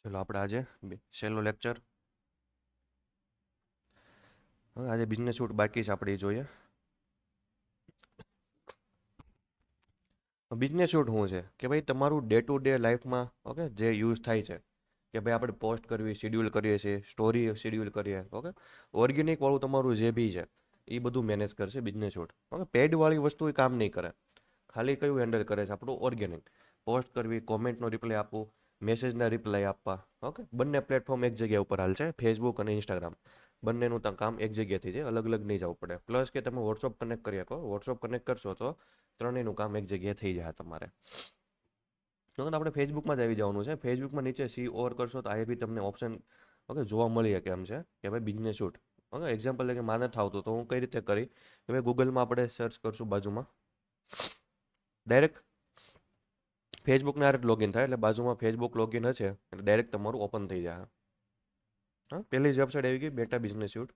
ચલો આપણે આજે છેલ્લો લેક્ચર. હવે આજે બિઝનેસ શૂટ બાકી છે આપણે એ જોઈએ. બિઝનેસ શૂટ શું છે કે ભાઈ તમારું ડે ટુ ડે લાઈફમાં ઓકે જે યુઝ થાય છે કે ભાઈ આપણે પોસ્ટ કરવી, શેડ્યુલ કરીએ છીએ, સ્ટોરી શેડ્યુલ કરીએ, ઓકે. ઓર્ગેનિક વાળું તમારું જે બી છે એ બધું મેનેજ કરશે બિઝનેસ શૂટ. ઓકે, પેડ વાળી વસ્તુ એ કામ નહીં કરે. ખાલી કયું હેન્ડલ કરે છે આપણું ઓર્ગેનિક. પોસ્ટ કરવી, કોમેન્ટનો રિપ્લાય આપવું, મેસેજના રિપ્લાય આપવા. ઓકે, બંને પ્લેટફોર્મ એક જગ્યા ઉપર હાલ છે, ફેસબુક અને ઇન્સ્ટાગ્રામ. બંનેનું કામ એક જગ્યાથી છે, અલગ અલગ નહીં જવું પડે. પ્લસ કે તમે વોટ્સઅપ કનેક્ટ કરી શકો. વોટ્સઅપ કનેક્ટ કરશો તો ત્રણેયનું કામ એક જગ્યાએ થઈ જાય તમારે. તો આપણે ફેસબુકમાં જ આવી જવાનું છે. ફેસબુકમાં નીચે સી ઓવર કરશો તો આ બી તમને ઓપ્શન ઓકે જોવા મળી શકે એમ છે કે ભાઈ બિઝનેસ શૂટ. ઓકે, એક્ઝામ્પલ તરીકે માને થાવતું તો હું કઈ રીતે કરી કે ભાઈ ગૂગલમાં આપણે સર્ચ કરશું બાજુમાં, ડાયરેક્ટ ફેસબુકના હારે લોગિન થાય એટલે બાજુમાં ફેસબુક લોગિન હશે એટલે ડાયરેક્ટ તમારું ઓપન થઈ જાય. હા, પહેલી જ વેબસાઇટ આવી ગઈ બેટા બિઝનેસ શૂટ.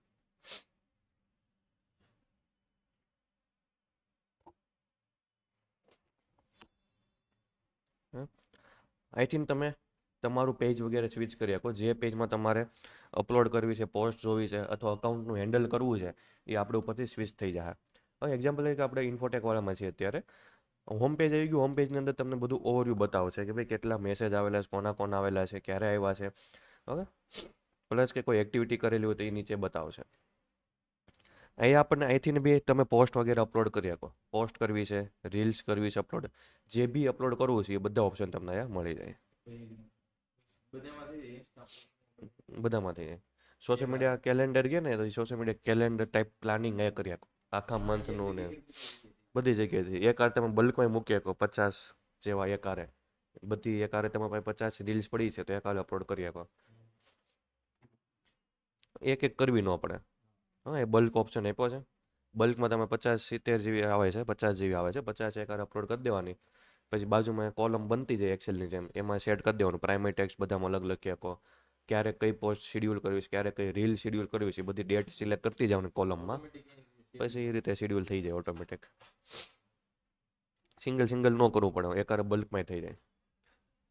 અહીંથી તમે તમારું પેજ વગેરે સ્વિચ કરી શકો. જે પેજમાં તમારે અપલોડ કરવી છે, પોસ્ટ જોવી છે અથવા અકાઉન્ટનું હેન્ડલ કરવું છે એ આપણે ઉપરથી સ્વિચ થઈ જાય. હવે એક્ઝામ્પલ તરીકે આપણે ઇન્ફોટેક વાળામાં છીએ અત્યારે. હોમ પેજ આવી ગયું. હોમ પેજની અંદર તમને બધું ઓવરવ્યૂ બતાવશે કે ભાઈ કેટલા મેસેજ આવેલા છે, કોના કોના આવેલા છે, ક્યારે આવ્યા છે. ઓકે, પ્લસ કે કોઈ એક્ટિવિટી કરેલી હોય તો એ નીચે બતાવશે. અહીં આપણને અહીંથી બી તમે પોસ્ટ વગેરે અપલોડ કરી શકો. પોસ્ટ કરવી છે, રીલ્સ કરવી છે અપલોડ, જે બી અપલોડ કરવું છે એ બધા ઓપ્શન તમને અહીંયા મળી જાય. બધામાં થઈ જાય. સોશિયલ મીડિયા કેલેન્ડર ગયા ને તો social media calendar type planning અહીંયા કરી શકો. આખા મંથનું ને બધી જગ્યાએથી એક વાર તમે બલ્કમાં મૂકી શકો 50 જેવા એકારે. બધી એકારે તમારી પાસે 50 રીલ્સ પડી છે તો એકારે અપલોડ કરી શકો. એક એક કરવી ન પડે. હા, એ બલ્ક ઓપ્શન આપ્યો છે. બલ્કમાં તમે 50-70 GB આવે છે, 50 GB આવે છે. 50 એકારે અપલોડ કરી દેવાની. પછી બાજુમાં કોલમ બનતી જાય એક્સેલની જેમ, એમાં સેટ કરી દેવાનું. પ્રાઇમરી ટેક્સ્ટ બધામાં અલગ લખી શકો. ક્યારે કઈ પોસ્ટ શેડ્યુલ કરવી છે, ક્યારે કઈ રીલ શેડ્યુલ કરવી છે, બધી ડેટ સિલેક્ટ કરતી જવાની કોલમમાં. પછી એ રીતે શેડ્યુલ થઈ જાય ઓટોમેટિક. સિંગલ સિંગલ ન કરવું પડે, એકારે બલ્કમાં થઈ જાય.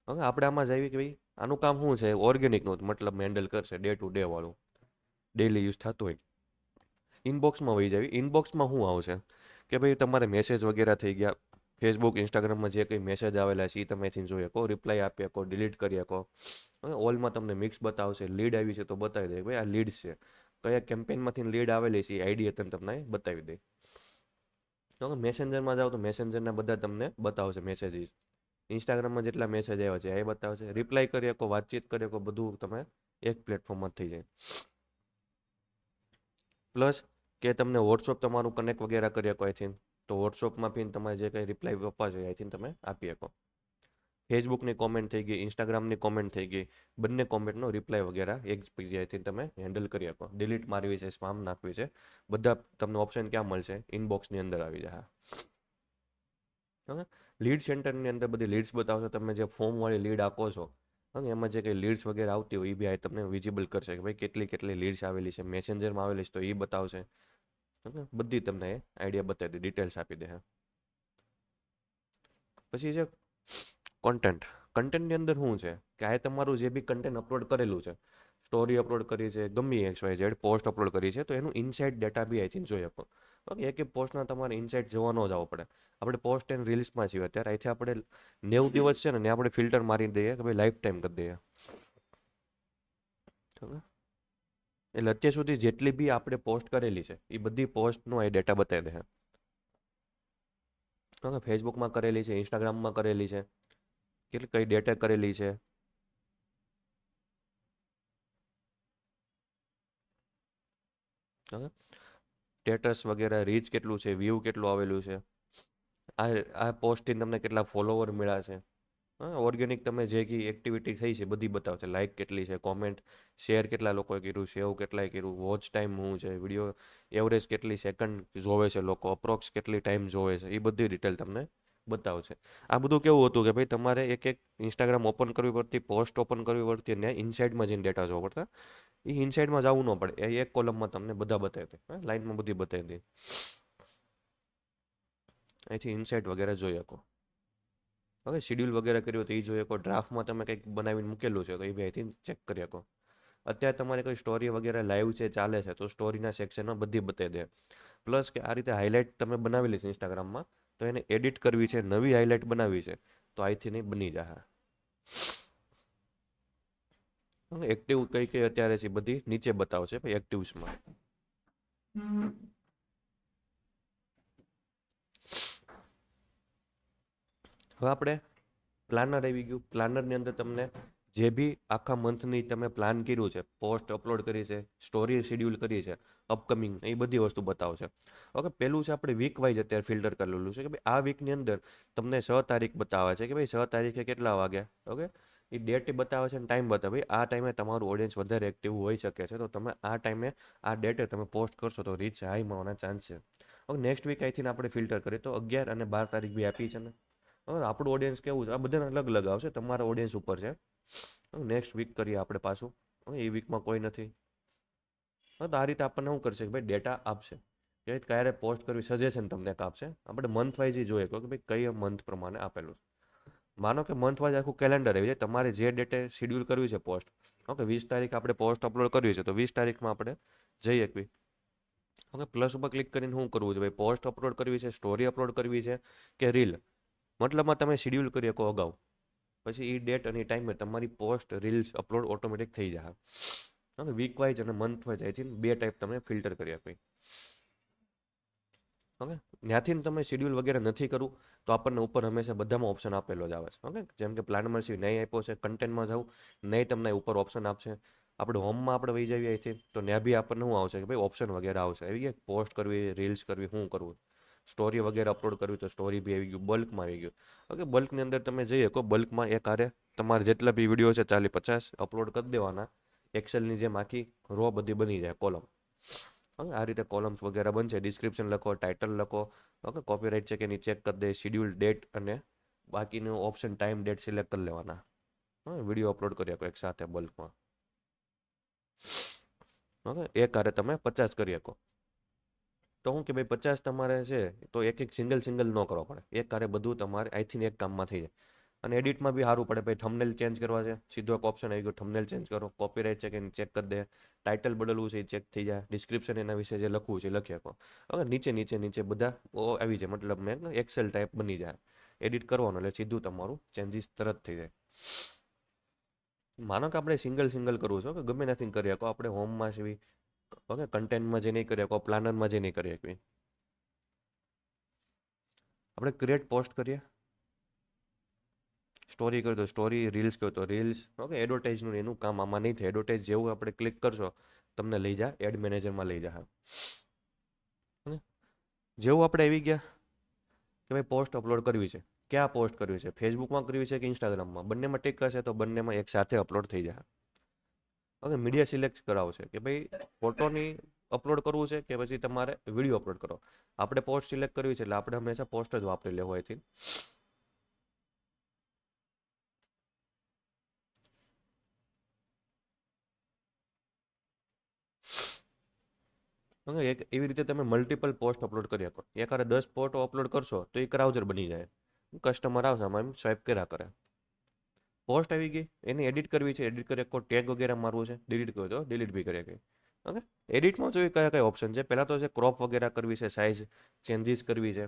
હવે આપણે આમાં જ આવી કે ભાઈ આનું કામ શું છે, ઓર્ગેનિકનું મતલબ હેન્ડલ કરશે ડે ટુ ડે વાળું, ડેલી યુઝ થતું હોય. ઇનબોક્સમાં વહી જાય. ઇનબોક્સમાં શું આવશે કે ભાઈ તમારે મેસેજ વગેરે થઈ ગયા, ફેસબુક ઇન્સ્ટાગ્રામમાં જે કંઈ મેસેજ આવેલા છે એ તમે અહીંથી જોઈ શકો, રિપ્લાય આપી શકો, ડિલીટ કરી શકો. ઓલમાં તમને મિક્સ બતાવશે. લીડ આવી છે તો બતાવી દે ભાઈ આ લીડ્સ છે, કયા કેમ્પેનમાંથી લીડ આવેલી છે એ આઈડી તમને બતાવી દે. તો મેસેન્જરમાં જાઓ તો મેસેન્જરના બધા તમને બતાવશે મેસેજીસ. ઇન્સ્ટાગ્રામમાં જેટલા મેસેજ આવ્યા છે એ બતાવશે. રિપ્લાય કરી શકો, વાતચીત કરી શકો, બધું તમે એક પ્લેટફોર્મમાં થઈ જાય. પ્લસ કે તમને વોટ્સઅપ તમારું કનેક્ટ વગેરે કરી શકો અહીંથી. તો વોટ્સઅપમાં બી તમારે જે કંઈ રિપ્લાય આપવા જોઈએ અહીંથી તમે આપી શકો. ફેસબુકની કોમેન્ટ થઈ ગઈ, ઇન્સ્ટાગ્રામની કોમેન્ટ થઈ ગઈ, બંને કોમેન્ટનો રિપ્લાય વગેરે એક જગ્યાએથી તમે હેન્ડલ કરી શકો. ડિલીટ મારવી છે, સ્પામ નાખવી છે, બધા તમને ઓપ્શન ક્યાં મળશે? ઇનબોક્સની અંદર આવી જાય. ઓકે, લીડ સેન્ટરની અંદર બધી લીડ્સ બતાવશે. તમે જે ફોર્મવાળી લીડ આપો છો અને એમાં જે કંઈ લીડ્સ વગેરે આવતી હોય એ બી આ તમને વિઝિબલ કરશે કે ભાઈ કેટલી કેટલી લીડ્સ આવેલી છે. મેસેન્જરમાં આવેલી છે તો એ બતાવશે. ઓકે, બધી તમને આઈડિયા બતાવી દે, ડિટેલ્સ આપી દે. પછી છે કોન્ટેન્ટ. કન્ટેન્ટની અંદર શું છે કે આ તમારું જે બી કન્ટેન્ટ અપલોડ કરેલું છે, સ્ટોરી અપલોડ કરી છે, ગમે XYZ પોસ્ટ અપલોડ કરી છે, તો એનું ઇનસાઇડ ડેટા બી આઈ થિંક જોઈ શકો. ઓકે, એક એક પોસ્ટના તમારે ઇનસાઇડ જોવા ન જવું પડે. આપણે પોસ્ટ એન્ડ રીલ્સમાં છીએ અત્યારે. અહીંથી આપણે 90 દિવસ છે ને આપણે ફિલ્ટર મારી દઈએ કે ભાઈ લાઈફ ટાઈમ કરી દઈએ. એટલે અત્યાર સુધી જેટલી બી આપણે પોસ્ટ કરેલી છે એ બધી પોસ્ટનો એ ડેટા બતાવી દે. ઓકે, ફેસબુકમાં કરેલી છે, ઇન્સ્ટાગ્રામમાં કરેલી છે, કેટલી કઈ ડેટા કરેલી છે. ઓકે, સ્ટેટસ વગેરે, રીચ કેટલું છે, વ્યૂ કેટલું આવેલું છે, આ આ પોસ્ટથી તમને કેટલા ફોલોવર મળ્યા છે. હા, ઓર્ગેનિક તમે જે કંઈ એક્ટિવિટી થઈ છે બધી બતાવશે. લાઇક કેટલી છે, કોમેન્ટ, શેર કેટલા લોકોએ કર્યું, સેવ કેટલાય કર્યું, વોચ ટાઈમ શું છે, વિડીયો એવરેજ કેટલી સેકન્ડ જોવે છે લોકો, અપ્રોક્સ કેટલી ટાઈમ જોવે છે, એ બધી ડિટેલ તમને બતાવશે. આ બધું કેવું હતું કે ભાઈ તમારે એક એક ઇન્સ્ટાગ્રામ ઓપન કરવી પડતી, પોસ્ટ ઓપન કરવી પડતી અને ઇનસાઇડમાં જઈને ડેટા જોવા પડતા. એ ઇનસાઇડમાં જવું ન પડે, એ એક કોલમમાં તમને બધા બતાવી દે, લાઇનમાં બધી બતાવી દે. અહીંથી ઇનસાઇટ વગેરે જોઈ શકો. ઓકે, શેડ્યુલ વગેરે કર્યું તો એ જોઈએ, કોઈ ડ્રાફ્ટમાં તમે કંઈક બનાવીને મૂકેલું છે તો એ બી અહીંથી ચેક કરી શકો. અત્યારે તમારે કોઈ સ્ટોરી વગેરે લાઈવ છે ચાલે છે તો સ્ટોરીના સેક્શનમાં બધી બતાવી દે. પ્લસ કે આ રીતે હાઇલાઇટ તમે બનાવેલી છે ઇન્સ્ટાગ્રામમાં, તો એને એડિટ કરવી છે, નવી હાઇલાઇટ બનાવવી છે, તો અહીંથી નહીં બની જાય. એક્ટિવ કઈ કઈ અત્યારે છે બધી નીચે બતાવશે ભાઈ એક્ટિવ્સમાં. હવે આપણે પ્લાનર આવી ગયું. પ્લાનરની અંદર તમને જે બી આખા મંથની તમે પ્લાન કર્યું છે, પોસ્ટ અપલોડ કરી છે, સ્ટોરી શેડ્યુલ કરી છે, અપકમિંગ, એ બધી વસ્તુ બતાવશે. ઓકે, પહેલું છે આપણે વીક વાઇઝ અત્યારે ફિલ્ટર કરેલું છે કે ભાઈ આ વીકની અંદર તમને 6 તારીખ બતાવે છે કે ભાઈ 6 તારીખે કેટલા વાગ્યા. ઓકે, એ ડેટ બતાવે છે અને ટાઈમ બતાવે. ભાઈ આ ટાઈમે તમારું ઓડિયન્સ વધારે એક્ટિવ હોઈ શકે છે, તો તમે આ ટાઈમે આ ડેટે તમે પોસ્ટ કરશો તો રીચ હાઈ મળવાના ચાન્સ છે. ઓકે, નેક્સ્ટ વીક અહીંથી આપણે ફિલ્ટર કરીએ તો 11 અને 12 તારીખ બી આપી છે ને. હવે આપણું ઓડિયન્સ કેવું છે આ બધાને અલગ અલગ આવશે, તમારા ઓડિયન્સ ઉપર છે. નેક્સ્ટ વીક કરીએ આપણે પાછું. એ વીકમાં કોઈ નથી. તો આ રીતે આપણને શું કરશે કે ભાઈ ડેટા આપશે કે ક્યારે પોસ્ટ કરવી, સજેશન તમને એક આપશે. આપણે મંથ વાઇઝ જોઈએ કે ભાઈ કઈ મંથ પ્રમાણે આપેલું છે. માનો કે મંથ વાઇઝ આખું કેલેન્ડર આવી જાય, તમારે જે ડેટે શેડ્યુલ કરવી છે પોસ્ટ. ઓકે, 20 તારીખ આપણે પોસ્ટ અપલોડ કરવી છે તો 20 તારીખમાં આપણે જઈએ એકવી. ઓકે, પ્લસ ઉપર ક્લિક કરીને શું કરવું છે ભાઈ, પોસ્ટ અપલોડ કરવી છે, સ્ટોરી અપલોડ કરવી છે કે રીલ. મતલબમાં તમે શેડ્યુલ કરી શકો અગાઉ, પછી એ ડેટ અને ટાઈમે તમારી પોસ્ટ રીલ્સ અપલોડ ઓટોમેટિક થઈ જાય. ઓકે, વીક વાઇઝ અને મંથ વાઇઝ આઈ થિંક બે ટાઈપ તમે ફિલ્ટર કરી આપી. ઓકે, ત્યાંથી તમે શેડ્યુલ વગેરે નથી કરવું તો આપણને ઉપર હંમેશા બધામાં ઓપ્શન આપેલો જ આવે છે. ઓકે, જેમ કે પ્લાનમાં નહીં આપ્યો છે, કન્ટેન્ટમાં જાઉં નહીં, તમને ઉપર ઓપ્શન આપશે. આપણે હોમમાં આપણે વહી જઈએ અહીંથી તો ત્યાં બી આપણને શું આવશે કે ભાઈ ઓપ્શન વગેરે આવશે. આવી ગયા પોસ્ટ કરવી, રીલ્સ કરવી, શું કરવું, સ્ટોરી વગેરે અપલોડ કરવી તો સ્ટોરી બી આવી ગયું, બલ્કમાં આવી ગયું. ઓકે, બલ્કની અંદર તમે જઈએ કહો બલ્કમાં એક હારે તમારે જેટલા બી વિડીયો છે 40-50 અપલોડ કરી દેવાના. એક્સેલની જેમ આખી રો બધી બની જાય કોલમ. ઓકે, આ રીતે કોલમ્સ વગેરે બનશે. ડિસ્ક્રિપ્શન લખો, ટાઇટલ લખો. ઓકે, કોપીરાઇટ છે કે નહીં ચેક કરી દે, શેડ્યુલ ડેટ અને બાકીનું ઓપ્શન ટાઈમ ડેટ સિલેક્ટ કરી લેવાના. વિડીયો અપલોડ કરી શકો એક સાથે બલ્કમાં. ઓકે, એક હારે તમે 50 કરી શકો. તો હું કે ભાઈ 50 તમારે છે તો એક એક સિંગલ ન કરવો પડે, એક હારે બધું તમારે આઈથી એક કામમાં થઈ જાય. અને એડિટમાં બી સારું પડે. ભાઈ થંબનેલ ચેન્જ કરવા છે, સીધો એક ઓપ્શન આવી ગયો થંબનેલ ચેન્જ કરો, કોપીરાઇટ છે કે ચેક કરી દે, ટાઇટલ બદલવું છે એ ચેક થઈ જાય, ડિસ્ક્રિપ્શન એના વિશે જે લખવું છે લખી શકો. હવે નીચે બધા આવી જાય, મતલબ મેં એક્સેલ ટાઈપ બની જાય. એડિટ કરવાનું એટલે સીધું તમારું ચેન્જીસ તરત થઈ જાય. માનો કે આપણે સિંગલ કરવું છે કે ગમે નથી કરી શકો, આપણે હોમમાં છે ઓકે, કન્ટેન્ટમાં જે નહીં કરી શકો, પ્લાનરમાં જે નહીં કરી શકીએ. આપણે ક્રિએટ પોસ્ટ કરીએ, સ્ટોરી કરી દો સ્ટોરી, રીલ્સ કહો તો રીલ્સ. ઓકે, એડવર્ટાઇઝનું એનું કામ આમાં નહીં થાય. એડવર્ટાઇઝ જેવું આપણે ક્લિક કરશો તમને લઈ જાય એડ મેનેજરમાં લઈ જાય. જેવું આપણે આવી ગયા કે ભાઈ પોસ્ટ અપલોડ કરવી છે, ક્યાં પોસ્ટ કરવી છે, ફેસબુકમાં કરવી છે કે ઇન્સ્ટાગ્રામમાં, બંનેમાં ટિક કરશે તો બંનેમાં એક સાથે અપલોડ થઈ જાય. ઓકે, મીડિયા સિલેક્ટ કરાવશે કે ભાઈ ફોટોની અપલોડ કરવું છે કે પછી તમારે વિડીયો અપલોડ કરો. આપણે પોસ્ટ સિલેક્ટ કરવી છે એટલે આપણે હંમેશા પોસ્ટ જ વાપરી લેવું અહીંથી. ઓકે, એક એવી રીતે તમે મલ્ટિપલ પોસ્ટ અપલોડ કરી શકો. એકારે 10 ફોટો અપલોડ કરશો તો એ ક્રાઉઝર બની જાય. કસ્ટમર આવશે આમાં એમ સ્વાઇપ કર્યા કરે. પોસ્ટ આવી ગઈ, એને એડિટ કરવી છે, એડિટ કરી કોઈ ટેગ વગેરે મારવું છે, ડિલીટ કરવું તો ડિલીટ બી કરી શકીએ. ઓકે, એડિટમાં જોઈએ કયા કયા ઓપ્શન છે. પહેલાં તો છે ક્રોપ વગેરે કરવી છે, સાઇઝ ચેન્જીસ કરવી છે,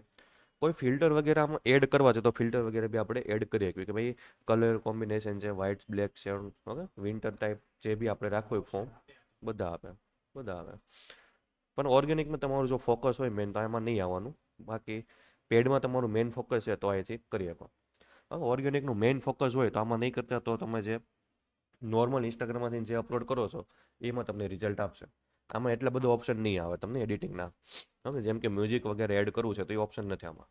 કોઈ ફિલ્ટર વગેરે આમાં એડ કરવા છે તો ફિલ્ટર વગેરે બી આપણે એડ કરી શકીએ કે ભાઈ કલર કોમ્બિનેશન છે, વ્હાઇટ બ્લેક છે, ઓકે, વિન્ટર ટાઈપ જે બી આપણે રાખવું હોય ફોર્મ બધા આવે. પણ ઓર્ગેનિકમાં તમારું જો ફોકસ હોય મેન તો એમાં નહીં આવવાનું. બાકી પેડમાં તમારું મેઇન ફોકસ છે તો અહીંથી કરી શકો. ઓર્ગેનિકનું મેઇન ફોકસ હોય તો આમાં નહીં કરતા તો તમે જે નોર્મલ ઇન્સ્ટાગ્રામમાંથી જે અપલોડ કરો છો એમાં તમને રિઝલ્ટ આપશે. આમાં એટલા બધું ઓપ્શન નહીં આવે તમને એડિટિંગના. ઓકે, જેમ કે મ્યુઝિક વગેરે એડ કરવું છે તો એ ઓપ્શન નથી આમાં.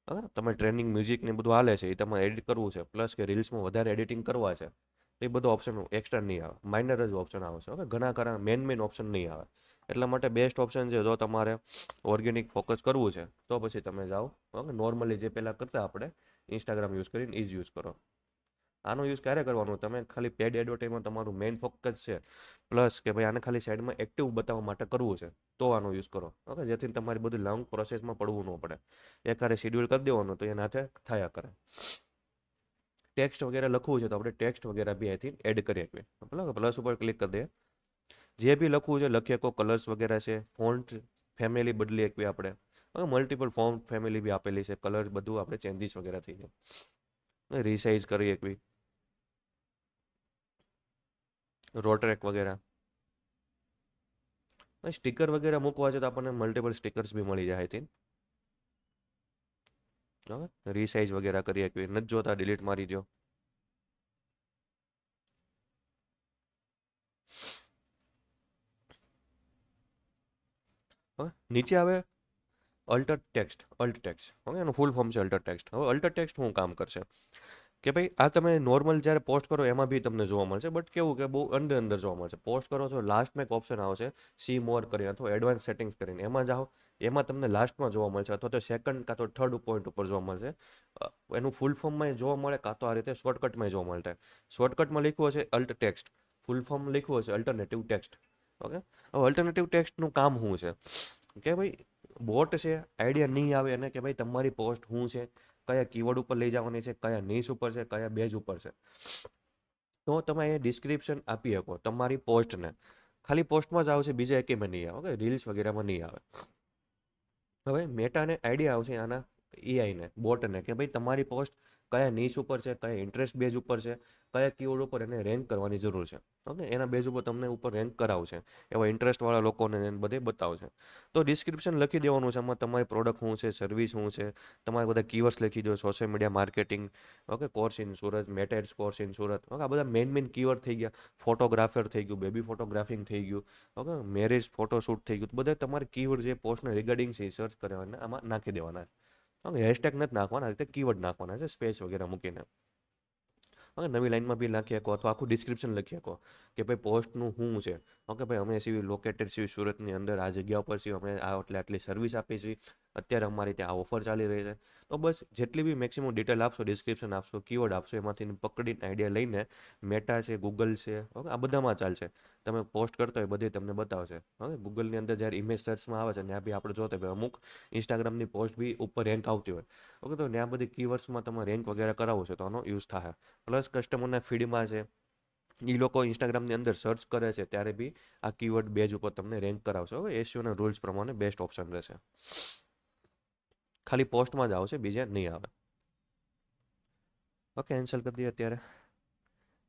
હા, તમે ટ્રેન્ડિંગ મ્યુઝિક ને બધું હાલે છે એ તમારે એડિટ કરવું છે, પ્લસ કે રીલ્સમાં વધારે એડિટિંગ કરવા છે તો એ બધો ઓપ્શન એક્સ્ટ્રા નહીં આવે, માઇનર જ ઓપ્શન આવશે. ઓકે, ઘણા મેન ઓપ્શન નહીં આવે. એટલા માટે બેસ્ટ ઓપ્શન છે જો તમારે ઓર્ગેનિક ફોકસ કરવું છે તો પછી તમે જાઓ. ઓકે, નોર્મલી જે પહેલાં કરતા આપણે ઇન્સ્ટાગ્રામ યુઝ કરીને એ જ યુઝ કરો. આનો યુઝ ક્યારે કરવાનો, તમે ખાલી પેડ એડવર્ટાઇઝમાં તમારું મેઇન ફોકસ છે, પ્લસ કે ભાઈ આને ખાલી સાઈડમાં એક્ટિવ બતાવવા માટે કરવું છે તો આનો યુઝ કરો. ઓકે, જેથી તમારી બધું લોંગ પ્રોસેસમાં પડવું ન પડે. એક હારે શેડ્યુલ કરી દેવાનું તો એના હાથે થયા કરે. ટેક્સ્ટ વગેરે લખવું છે તો આપણે ટેક્સ્ટ વગેરે બી અહીંથી એડ કરી શકીએ. બરાબર, પ્લસ ઉપર ક્લિક કરી દઈએ. જે બી લખવું છે લખી શકો, કલર્સ વગેરે છે, ફોન્ટ ફેમિલી બદલી શકીએ આપણે. મલ્ટિપલ ફોન્ટ ફેમિલી બી આપેલી છે, કલર બધું આપણે ચેન્જીસ વગેરે થઈ જાય. રીસાઇઝ કરી શકવી, રોટ્રેક વગેરે. સ્ટીકર વગેરે મૂકવા છે તો આપણને મલ્ટિપલ સ્ટીકર્સ બી મળી જાય અહીંથી. હવે રીસાઇઝ વગેરે કરી શકીએ, નથી જોતા ડિલીટ મારી દો. હવે નીચે આવે alter text. Alt text, okay, એનું ફૂલ ફોર્મ છે અલ્ટર ટેક્સ્ટ. હવે અલ્ટર ટેક્સ્ટ શું કામ કરશે કે ભાઈ આ તમે નોર્મલ જ્યારે પોસ્ટ કરો એમાં બી તમને જોવા મળશે, બટ કેવું કે બહુ અંદર અંદર જોવા મળશે. પોસ્ટ કરો છો લાસ્ટમાં એક ઓપ્શન આવશે સી મોર કરીને અથવા એડવાન્સ સેટિંગ્સ કરીને, એમાં જાઓ. એમાં તમને લાસ્ટમાં જોવા મળશે અથવા તો સેકન્ડ કાં તો થર્ડ પોઈન્ટ ઉપર જોવા મળશે. એનું ફૂલ ફોર્મમાં જોવા મળે કાં તો આ રીતે શોર્ટકટમાં જોવા મળે. શોર્ટકટમાં લખ્યું હશે અલ્ટ ટેક્સ્ટ, ફૂલ ફોર્મ લખ્યું હશે અલ્ટરનેટિવ ટેક્સ્ટ. ઓકે, હવે અલ્ટરનેટિવ ટેક્સ્ટનું કામ શું છે કે ભાઈ બોટ છે આઈડિયા નહીં આવે અને કે ભાઈ તમારી પોસ્ટ શું છે, કયા કીવર્ડ ઉપર લઈ જવાની છે, કયા નીશ ઉપર છે, કયા બેઝ ઉપર છે, તો તમે એ ડિસ્ક્રિપ્શન આપી શકો તમારી પોસ્ટને. ખાલી પોસ્ટમાં જ આવશે, બીજા એકેમાં નહીં આવે. ઓકે, રીલ્સ વગેરેમાં નહીં આવે. હવે મેટાને આઈડિયા આવશે આના એઆઈને, બોટને, કે ભાઈ તમારી પોસ્ટ કયા નીશ ઉપર છે, કયા ઇન્ટરેસ્ટ બેઝ ઉપર છે, કયા કીવર્ડ ઉપર એને રેન્ક કરવાની જરૂર છે. ઓકે, એના બેઝ ઉપર તમને ઉપર રેન્ક કરાવશે, એવા ઇન્ટરેસ્ટવાળા લોકોને બધે બતાવશે. તો ડિસ્ક્રિપ્શન લખી દેવાનું છે, આમાં તમારી પ્રોડક્ટ શું છે, સર્વિસ શું છે, તમારે બધા કીવર્ડ્સ લખી દો. Social media marketing, okay, course in Surat, મેટેડ કોર્સ ઇન સુરત. ઓકે, આ બધા મેઇન કીવર્ડ થઈ ગયા. ફોટોગ્રાફર થઈ ગયું, બેબી ફોટોગ્રાફિંગ થઈ ગયું, ઓકે, મેરેજ ફોટોશૂટ થઈ ગયું. બધા તમારે કીવર્ડ જે પોસ્ટને રિગાર્ડિંગ છે સર્ચ કરવાના આમાં નાખી દેવાના. ઓકે, હેશટેગ નથી નાખવાના, આ રીતે કીવર્ડ નાખવાના છે સ્પેસ વગેરે મૂકીને. ઓકે, નવી લાઈનમાં બી લખી શકો અથવા આખું ડિસ્ક્રિપ્શન લખી શકો કે ભાઈ પોસ્ટનું શું છે. ઓકે ભાઈ, અમે સીવી લોકેટેડ સીવી સુરતની અંદર આ જગ્યા ઉપર છીએ, અમે આ આટલી સર્વિસ આપીએ છીએ, અત્યારે અમારી ત્યાં ઓફર ચાલી રહી છે. તો બસ જેટલી બી મેક્સિમમ ડિટેલ આપશો, ડિસ્ક્રિપ્શન આપશો, કીવર્ડ આપશો, એમાંથી પકડીને આઈડિયા લઈને મેટા છે, ગૂગલ છે, ઓકે, આ બધામાં ચાલશે. તમે પોસ્ટ કરતા હોય બધી તમને બતાવશે. ઓકે, ગૂગલની અંદર જ્યારે ઇમેજ સર્ચમાં આવે છે ત્યાં બી આપણે જોતા હોય અમુક ઇન્સ્ટાગ્રામની પોસ્ટ બી ઉપર રેન્ક આવતી હોય. ઓકે, તો ત્યાં બધી કીવર્ડ્સમાં તમે રેન્ક વગેરે કરાવો છો તો આનો યુઝ થાય. પ્લસ કસ્ટમરના ફીડમાં છે, એ લોકો ઇન્સ્ટાગ્રામની અંદર સર્ચ કરે છે ત્યારે બી આ કીવર્ડ બેઝ ઉપર તમને રેન્ક કરાવશે. હવે એસઈઓના રૂલ્સ પ્રમાણે બેસ્ટ ઓપ્શન રહેશે. ખાલી પોસ્ટમાં જ આવશે, બીજે નહીં આવે. ઓકે, કેન્સલ કરી દઈએ. અત્યારે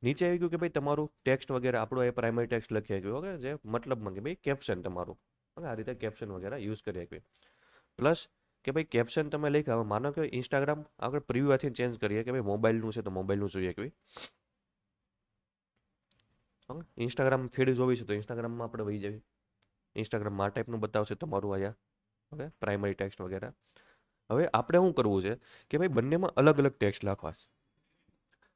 નીચે આવી ગયું કે ભાઈ તમારું ટેક્સ્ટ વગેરે આપણો એ પ્રાઇમરી ટેક્સ્ટ લખી ગયું. ઓકે, જે મતલબમાં કે ભાઈ કેપ્શન તમારું. ઓકે, આ રીતે કેપ્શન વગેરે યુઝ કરી શકીએ. પ્લસ કે ભાઈ કેપ્શન તમે લખ્યા, હવે માનો કે ઇન્સ્ટાગ્રામ આપણે પ્રિવ્યુથી ચેન્જ કરીએ કે ભાઈ મોબાઈલનું છે તો મોબાઈલનું જોઈએ કે ભાઈ ઇન્સ્ટાગ્રામ ફીડ જોવી છે તો ઇન્સ્ટાગ્રામમાં આપણે વહી જવી. ઇન્સ્ટાગ્રામમાં આ ટાઈપનું બતાવશે તમારું અહીંયા. ઓકે, પ્રાઇમરી ટેક્સ્ટ વગેરે. હવે આપણે શું કરવું છે કે ભાઈ બંનેમાં અલગ અલગ ટેક્સ્ટ લખવા છે.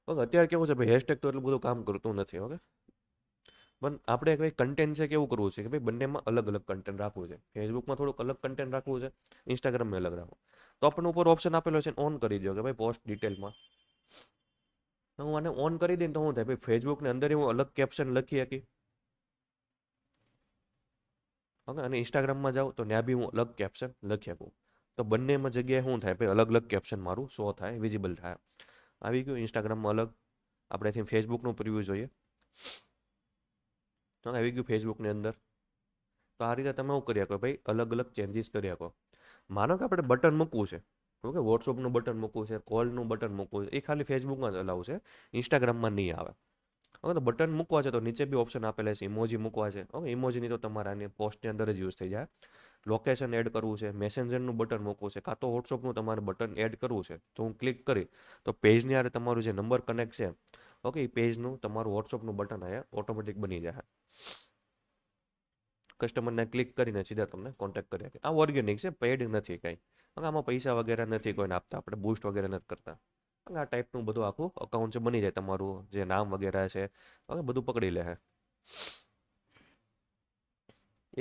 ઓકે, અત્યારે કેવું છે ભાઈ હેશટેગ તો એટલું બધું કામ કરતું નથી. ઓકે, પણ આપણે કંઈ કન્ટેન્ટ છે કેવું કરવું છે કે ભાઈ બંનેમાં અલગ અલગ કન્ટેન્ટ રાખવું છે. ફેસબુકમાં થોડુંક અલગ કન્ટેન્ટ રાખવું છે, ઇન્સ્ટાગ્રામમાં અલગ રાખવું. તો આપણને ઉપર ઓપ્શન આપેલો છે, ઓન કરી દો કે ભાઈ પોસ્ટ ડિટેલમાં. હું આને ઓન કરી દઈને તો શું થાય ભાઈ ફેસબુકની અંદર હું અલગ કેપ્શન લખી શકી. ઓકે, અને ઇન્સ્ટાગ્રામમાં જાઉં તો ત્યાં બી હું અલગ કેપ્શન લખી શકું. તો બંનેમાં જગ્યાએ શું થાય ભાઈ અલગ અલગ કેપ્શન મારું શો થાય, વિઝિબલ થાય. આવી ગયું ઇન્સ્ટાગ્રામમાં અલગ. આપણે અહીંથી ફેસબુકનું પ્રિવ્યૂ જોઈએ. તો આવી ગયું ફેસબુકની અંદર. તો આ રીતે તમે શું કરી શકો ભાઈ અલગ અલગ ચેન્જીસ કરી શકો. માનો કે આપણે બટન મૂકવું છે. ઓકે, વોટ્સઅપનું બટન મૂકવું છે, કોલનું બટન મૂકવું છે, એ ખાલી ફેસબુકમાં જ અલાઉ છે, ઇન્સ્ટાગ્રામમાં નહીં આવે. હવે તો બટન મૂકવા છે તો નીચે બી ઓપ્શન આપેલા છે, ઇમોજી મૂકવા છે. ઓકે, ઇમોજીની તો તમારા પોસ્ટની અંદર જ યુઝ થઈ જાય. લોકેશન એડ કરવું છે, મેસેન્જરનું બટન મૂકવું છે, કાં તો વોટ્સઅપનું તમારે બટન એડ કરવું છે. તો હું ક્લિક કરી તો પેજની આરે તમારું જે નંબર કનેક્ટ છે, ઓકે, એ પેજનું તમારું વોટ્સઅપનું બટન અહીંયા ઓટોમેટિક બની જાય. કસ્ટમરને ક્લિક કરીને સીધા તમને કોન્ટેક્ટ કરી શકે. આ ઓર્ગેનિક છે, પેડ નથી કાંઈ. આમાં પૈસા વગેરે નથી કોઈને આપતા, આપણે બૂસ્ટ વગેરે નથી કરતા. આ ટાઈપનું બધું આખું અકાઉન્ટ છે બની જાય, તમારું જે નામ વગેરે છે હવે બધું પકડી લે.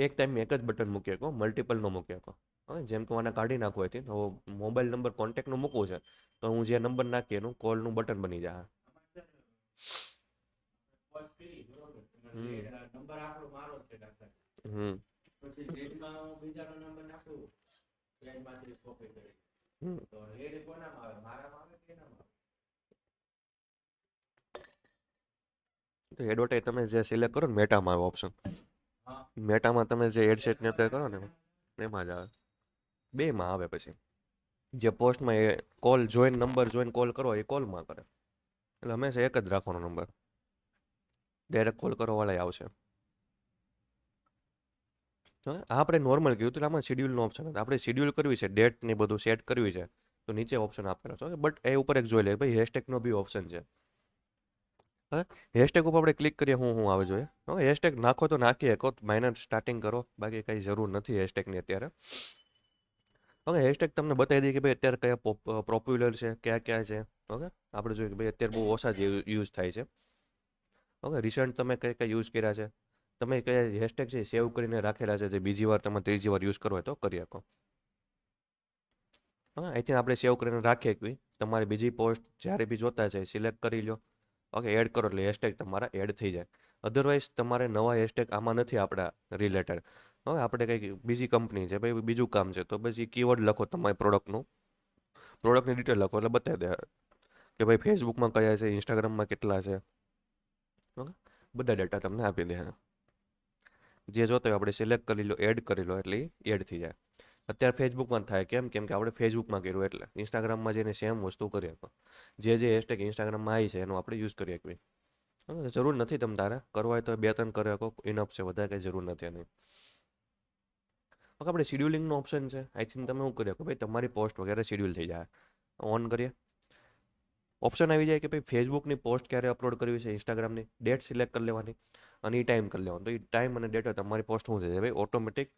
એક ટાઈમ એક જ બટન મૂકી શકો, મલ્ટિપલ ન મૂકી શકો. હવે જેમ કે આને કાઢી નાખવું હોય તો મોબાઈલ નંબર કોન્ટેક્ટનું મૂકવું છે તો હું જે નંબર નાખીએ એનું કોલનું બટન બની જાય. હમ હમ તો એડવર્ટાઇઝ તમે જે સિલેક્ટ કરો ને મેટામાં આવે ઓપ્શન, મેટામાં તમે જે એડ સેટ ને અત્યારે કરો ને એમાં જ આવે, બેમાં આવે. પછી જે પોસ્ટમાં એ call join number join call કરો એ કોલમાં કરે, એટલે હંમેશા એક જ રાખવાનો નંબર, ડાયરેક્ટ કોલ કરો વાળા આવશે. તો આ આપણે નોર્મલ કીધું તો આમાં શેડ્યુલનો ઓપ્શન હતો, આપણે શેડ્યુલ કરવી છે, ડેટ ને બધું સેટ કરવી છે, તો નીચે ઓપ્શન આપેલો છે. બટ એ ઉપર એક જોઈ લે ભાઈ હેશટેગનો બી ઓપ્શન છે. હવે હેશટેગ ઉપર આપણે ક્લિક કરીએ હું આવે જોઈએ. હવે હેશટેગ નાખો તો નાખી શકો, માઇનર સ્ટાર્ટિંગ કરો, બાકી કંઈ જરૂર નથી હેશટેગની અત્યારે. ઓકે, હેશટેગ તમને બતાવી દઈએ કે ભાઈ અત્યારે કયા પોપ્યુલર છે, કયા કયા છે. ઓકે, આપણે જોઈએ કે ભાઈ અત્યારે બહુ ઓછા જ યુઝ થાય છે. ઓકે, રિસન્ટ તમે કઈ કઈ યુઝ કર્યા છે, તમે કયા હેશટેગ છે સેવ કરીને રાખેલા છે, જે બીજી વાર તમે ત્રીજી વાર યુઝ કરો હોય તો કરી શકો. હા, અહીંથી આપણે સેવ કરીને રાખીએ કે તમારે બીજી પોસ્ટ જ્યારે બી જોતા છે સિલેક્ટ કરી લો. ઓકે, એડ કરો એટલે હેશટેગ તમારા એડ થઈ જાય. અધરવાઇઝ તમારે નવા હેશટેગ આમાં નથી આપણા રિલેટેડ. હવે આપણે કંઈક બીજી કંપની છે ભાઈ, બીજું કામ છે, તો પછી કીવર્ડ લખો તમારી પ્રોડક્ટની ડિટેલ લખો એટલે બતાવી દે કે ભાઈ ફેસબુકમાં કયા છે, ઇન્સ્ટાગ્રામમાં કેટલા છે. ઓકે, બધા ડેટા તમને આપી દે. જે જોતો હોય આપણે સિલેક્ટ કરી લો, એડ કરી લો એટલે એડ થઈ જાય. અત્યારે ફેસબુકમાં થાય, કેમ કે આપણે ફેસબુકમાં કર્યું એટલે ઇન્સ્ટાગ્રામમાં જઈને સેમ વસ્તુ કરીએ તો જે હેશટેગ ઇન્સ્ટાગ્રામમાં આવી છે એનો આપણે યુઝ કરીએ શકીએ. જરૂર નથી તમે તારે કરવા હોય તો 2-3 કરી શકો, ઇનફ છે, વધારે કંઈ જરૂર નથી એની. આપણે શેડ્યુલિંગનો ઓપ્શન છે, આઈ થિંક તમે શું કરી શકો ભાઈ તમારી પોસ્ટ વગેરે શેડ્યુલ થઈ જાય. ઓન કરીએ, ઓપ્શન આવી જાય કે ભાઈ ફેસબુકની પોસ્ટ ક્યારે અપલોડ કરવી છે, ઇન્સ્ટાગ્રામની ડેટ સિલેક્ટ કરી લેવાની અને એ ટાઈમ કરી લેવાનો. તો એ ટાઈમ અને ડેટ તમારી પોસ્ટ શું છે ભાઈ ઓટોમેટિક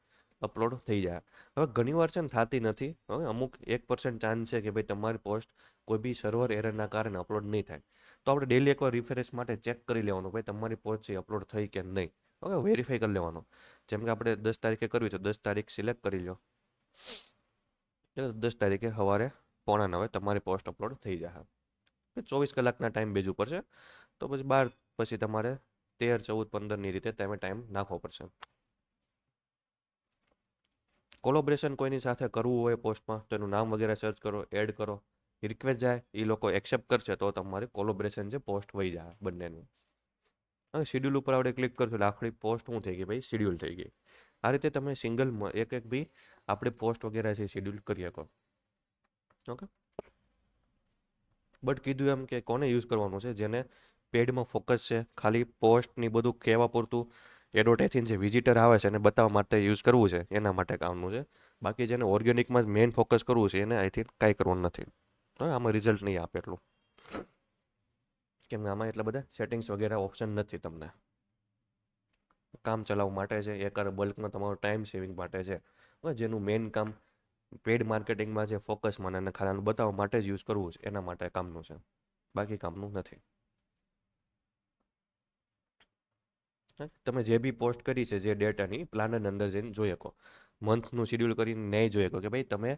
અપલોડ થઈ જાય. હવે ઘણી વાર છે ને થતી નથી, હવે અમુક 1% ચાન્સ છે કે ભાઈ તમારી પોસ્ટ કોઈ બી સર્વર એરરના કારણે અપલોડ નહીં થાય. તો આપણે ડેલી એકવાર રિફ્રેશ માટે ચેક કરી લેવાનું ભાઈ તમારી પોસ્ટ છે અપલોડ થઈ કે નહીં. ઓકે, વેરીફાઈ કરી લેવાનું. જેમ કે આપણે 10 તારીખે કરવી તો 10 તારીખ સિલેક્ટ કરી લો, 10 તારીખે સવારે 8:45 તમારી પોસ્ટ અપલોડ થઈ જાય. 24 કલાકના ટાઈમ બેઝ ઉપર છે, તો પછી 12 પછી તમારે 13, 14, 15ની રીતે તમે ટાઈમ નાખવો પડશે. કોલોબરેશન કોઈની સાથે કરવું હોય પોસ્ટમાં તો એનું નામ વગેરે સર્ચ કરો, એડ કરો, રિક્વેસ્ટ જાય, એ લોકો એક્સેપ્ટ કરશે તો તમારી કોલોબરેશન છે પોસ્ટ વહી જાય બંનેનું. હવે શેડ્યુલ ઉપર આપણે ક્લિક કરશું એટલે આખરી પોસ્ટ શું થઈ ગઈ ભાઈ શેડ્યુલ થઈ ગઈ. આ રીતે તમે સિંગલ એક બી આપણે પોસ્ટ વગેરે છે શેડ્યુલ કરી શકો. ઓકે, બટ કીધું એમ કે કોને યુઝ કરવાનું છે, જેને પેડમાં ફોકસ છે, ખાલી પોસ્ટની બધું કહેવા પૂરતું એડવર્ટાઇઝિંગ જે વિઝિટર આવે છે એને બતાવવા માટે યુઝ કરવું છે, એના માટે કામનું છે. બાકી જેને ઓર્ગેનિકમાં જ મેઇન ફોકસ કરવું છે એને અહીંથી કાંઈ કરવાનું નથી. આમાં રિઝલ્ટ નહીં આપે એટલું, કેમ કે આમાં એટલા બધા સેટિંગ્સ વગેરે ઓપ્શન નથી તમને. કામ ચલાવવા માટે છે, એક બલ્કમાં તમારો ટાઈમ સેવિંગ માટે છે. જેનું મેઇન કામ પેડ માર્કેટિંગમાં છે, ફોકસમાં અને ખાલી બતાવવા માટે જ યુઝ કરવું છે એના માટે કામનું છે, બાકી કામનું નથી. તમે જે બી પોસ્ટ કરી છે જે ડેટાની પ્લાનરની અંદર જઈને જોઈ શકો, મંથનું શેડ્યુલ કરીને નહીં જોઈ શકો કે ભાઈ તમે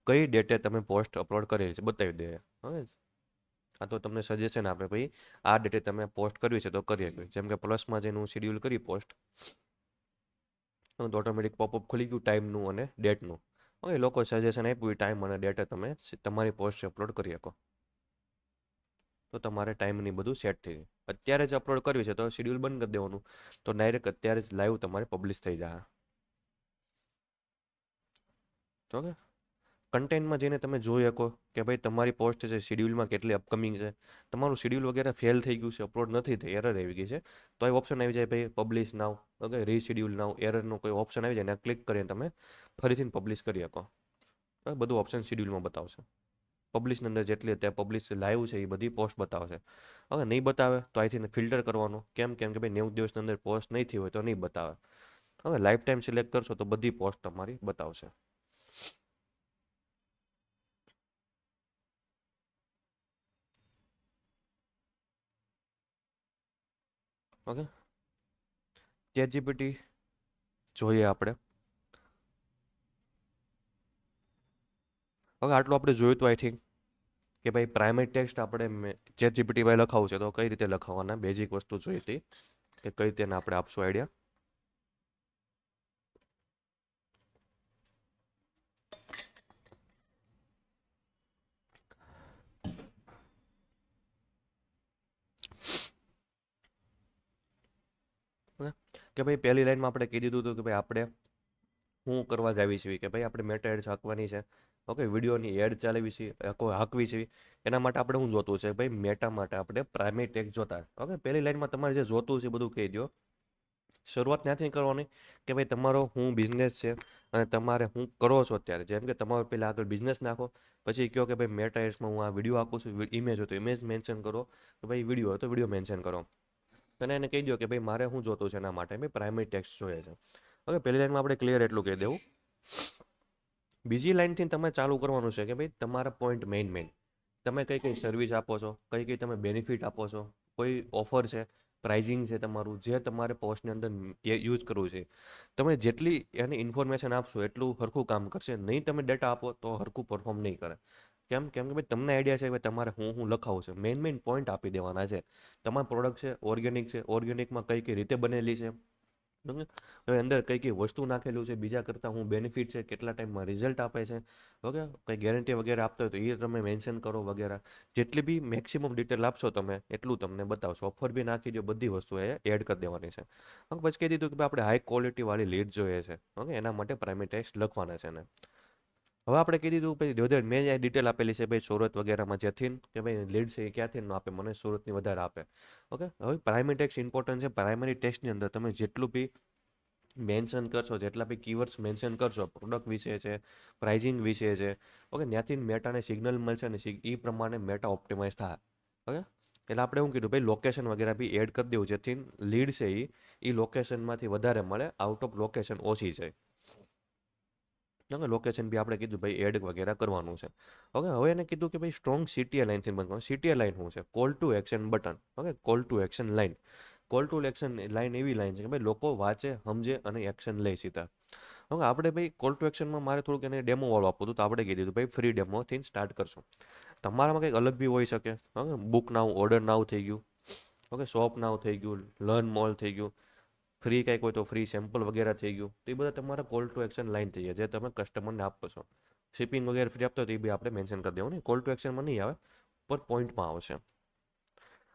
કઈ ડેટે તમે પોસ્ટ અપલોડ કરેલી છે બતાવી દે. હવે આ તો તમને સજેશન આપે ભાઈ આ ડેટે તમે પોસ્ટ કરવી છે તો કરીએ. જેમ કે પ્લસમાં જઈને હું શેડ્યુલ કરી પોસ્ટ તો ઓટોમેટિક પોપઅપ ખુલી ગયું ટાઈમનું અને ડેટનું. હવે લોકો સજેશન આપ્યું ટાઈમ અને ડેટે તમે તમારી પોસ્ટ અપલોડ કરી શકો. તો તમારે ટાઈમની બધું સેટ થઈ જાય. અત્યારે જ અપલોડ કરવી છે તો શેડ્યુલ બંધ કરી દેવાનું, તો ડાયરેક્ટ અત્યારે જ લાઈવ તમારે પબ્લિશ થઈ જાય. ઓકે, કન્ટેન્ટમાં જઈને તમે જોઈ શકો કે ભાઈ તમારી પોસ્ટ છે શેડ્યુલમાં કેટલી અપકમિંગ છે, તમારું શેડ્યુલ વગેરે ફેલ થઈ ગયું છે, અપલોડ નથી થઈ, એરર આવી ગઈ છે, તો એ ઓપ્શન આવી જાય ભાઈ પબ્લિશ નાવ. ઓકે, રીશેડ્યુલ નાવ, એરરનો કોઈ ઓપ્શન આવી જાય ને ક્લિક કરીને તમે ફરીથી પબ્લિશ કરી શકો. બધું ઓપ્શન શેડ્યુલમાં બતાવશે. પબ્લિશની અંદર જેટલી અત્યારે પબ્લિશ લાઈવ છે એ બધી પોસ્ટ બતાવશે. હવે નહીં બતાવે તો અહીંથી ફિલ્ટર કરવાનું, કેમ કે ભાઈ 90 દિવસની અંદર પોસ્ટ નહીં થઈ હોય તો નહીં બતાવે. હવે લાઈફ ટાઈમ સિલેક્ટ કરશો તો બધી પોસ્ટ તમારી બતાવશે. ઓકે, ChatGPT જોઈએ આપણે. હવે આટલું આપણે જોયું તો આઈ થિંક કે ભાઈ પ્રાઇમરી ટેક્સ્ટ આપણે ChatGPT ભાઈ લખાવું છે તો કઈ રીતે લખાવવાના બેઝિક વસ્તુ જોઈ હતી કે કઈ રીતે આપણે આપશું આઈડિયા. ઓકે, કે ભાઈ પહેલી લાઈનમાં આપણે કહી દીધું હતું કે ભાઈ આપણે શું કરવા જાવી છીએ, કે ભાઈ આપણે મેટા એડ હાંકવાની છે. ઓકે, વિડીયોની એડ ચાલવી છે, હાંકવી છે. એના માટે આપણે શું જોતું છે ભાઈ, મેટા માટે આપણે પ્રાઇમરી ટેક્સ્ટ જોતા. ઓકે, પહેલી લાઈનમાં તમારે જે જોતું છે એ બધું કહી દો. શરૂઆત ત્યાંથી કરવાની કે ભાઈ તમારો શું બિઝનેસ છે અને તમારે શું કરો છો અત્યારે. જેમ કે તમારો પહેલાં આગળ બિઝનેસ નાખો, પછી કહો કે ભાઈ મેટા એડ્સમાં હું આ વિડીયો આપું છું, ઇમેજ હોય તો ઇમેજ મેન્શન કરો, કે ભાઈ વિડીયો હોય તો વિડીયો મેન્શન કરો. અને એને કહી દો કે ભાઈ મારે શું જોતું છે એના માટે ભાઈ પ્રાઇમરી ટેક્સ્ટ જોઈએ છે. ઓકે, પહેલી લાઈનમાં આપણે ક્લિયર એટલું કહી દેવું. બીજી લાઈનથી તમે ચાલુ કરવાનું છે કે ભાઈ તમારા પોઈન્ટ મેઇન તમે કઈ કઈ સર્વિસ આપો છો, કઈ કઈ તમે બેનિફિટ આપો છો, કોઈ ઓફર છે, પ્રાઇઝિંગ છે તમારું, જે તમારે પોસ્ટની અંદર યુઝ કરવું છે. તમે જેટલી એને ઇન્ફોર્મેશન આપશો એટલું હરખું કામ કરશે. નહીં તમે ડેટા આપો તો હરખું પરફોર્મ નહીં કરે. કેમ કેમ કે ભાઈ તમને આઈડિયા છે કે તમારે હું લખાવું છે, મેઇન પોઈન્ટ આપી દેવાના છે. તમારી પ્રોડક્ટ છે ઓર્ગેનિક છે, ઓર્ગેનિકમાં કઈ કઈ રીતે બનેલી છે, ઓકે, હવે અંદર કઈ કઈ વસ્તુ નાખેલું છે, બીજા કરતાં હું બેનિફિટ છે, કેટલા ટાઈમમાં રિઝલ્ટ આપે છે, ઓકે, કંઈ ગેરંટી વગેરે આપતા હોય તો એ તમે મેન્શન કરો વગેરે. જેટલી બી મેક્સિમમ ડિટેલ આપશો તમે એટલું તમને બતાવશો. ઓફર બી નાખી દો, બધી વસ્તુ એ એડ કરી દેવાની છે. ઓકે, પછી કહી દીધું કે આપણે હાઈ ક્વોલિટીવાળી લીડ જોઈએ છે. ઓકે, એના માટે પ્રાઇમરી ટેક્સ્ટ લખવાના છે ને. હવે આપણે કહી દીધું ભાઈ મેં જે ડિટેલ આપેલી છે ભાઈ સુરત વગેરેમાં જેથી કે ભાઈ લીડ છે એ ક્યાંથી ન આપે, મને સુરતની વધારે આપે. ઓકે, હવે પ્રાઇમરી ટેક્સ્ટ ઇમ્પોર્ટન્ટ છે. પ્રાઇમરી ટેક્સ્ટની અંદર તમે જેટલું બી મેન્શન કરશો, જેટલા બી કીવર્ડ્સ મેન્શન કરશો, પ્રોડક્ટ વિશે છે, પ્રાઇઝિંગ વિશે છે, ઓકે, ત્યાંથી મેટાને સિગ્નલ મળશે ને એ પ્રમાણે મેટા ઓપ્ટિમાઇઝ થાય. ઓકે, એટલે આપણે શું કીધું ભાઈ લોકેશન વગેરે બી એડ કરી દેવું જેથી લીડ છે એ લોકેશનમાંથી વધારે મળે, આઉટ ઓફ લોકેશન ઓછી છે. ઓકે, લોકેશન બી આપણે કીધું ભાઈ એડ વગેરે કરવાનું છે. ઓકે, હવે એને કીધું કે ભાઈ સ્ટ્રોંગ સીટીએ લાઇનથી બનવાનું. સીટીએ લાઇન શું છે? Call to action button. Okay, call to action line. Call to action line એવી લાઇન છે કે ભાઈ લોકો વાંચે, સમજે અને એક્શન લે સીધા. હવે આપણે ભાઈ કોલ ટુ એક્શનમાં મારે થોડુંક એને ડેમો વાળું આપવું હતું તો આપણે કહી દીધું ભાઈ ફ્રી ડેમોથી સ્ટાર્ટ કરશું. તમારામાં કંઈક અલગ બી હોઈ શકે. ઓકે, બુક નાવ, ઓર્ડર નાવ થઈ ગયું, ઓકે, શોપ નાવ થઈ ગયું, લર્ન મોલ થઈ ગયું, ફ્રી કંઈક હોય તો ફ્રી સેમ્પલ વગેરે થઈ ગયું. તો એ બધા તમારા કોલ ટુ એક્શન લાઇન થઈ ગયા જે તમે કસ્ટમરને આપો છો. શિપિંગ વગેરે ફ્રી આપતો તો એ બી આપણે મેન્શન કરી દેવાનું. કોલ ટુ એક્શનમાં નહીં આવે, પર પોઈન્ટમાં આવશે.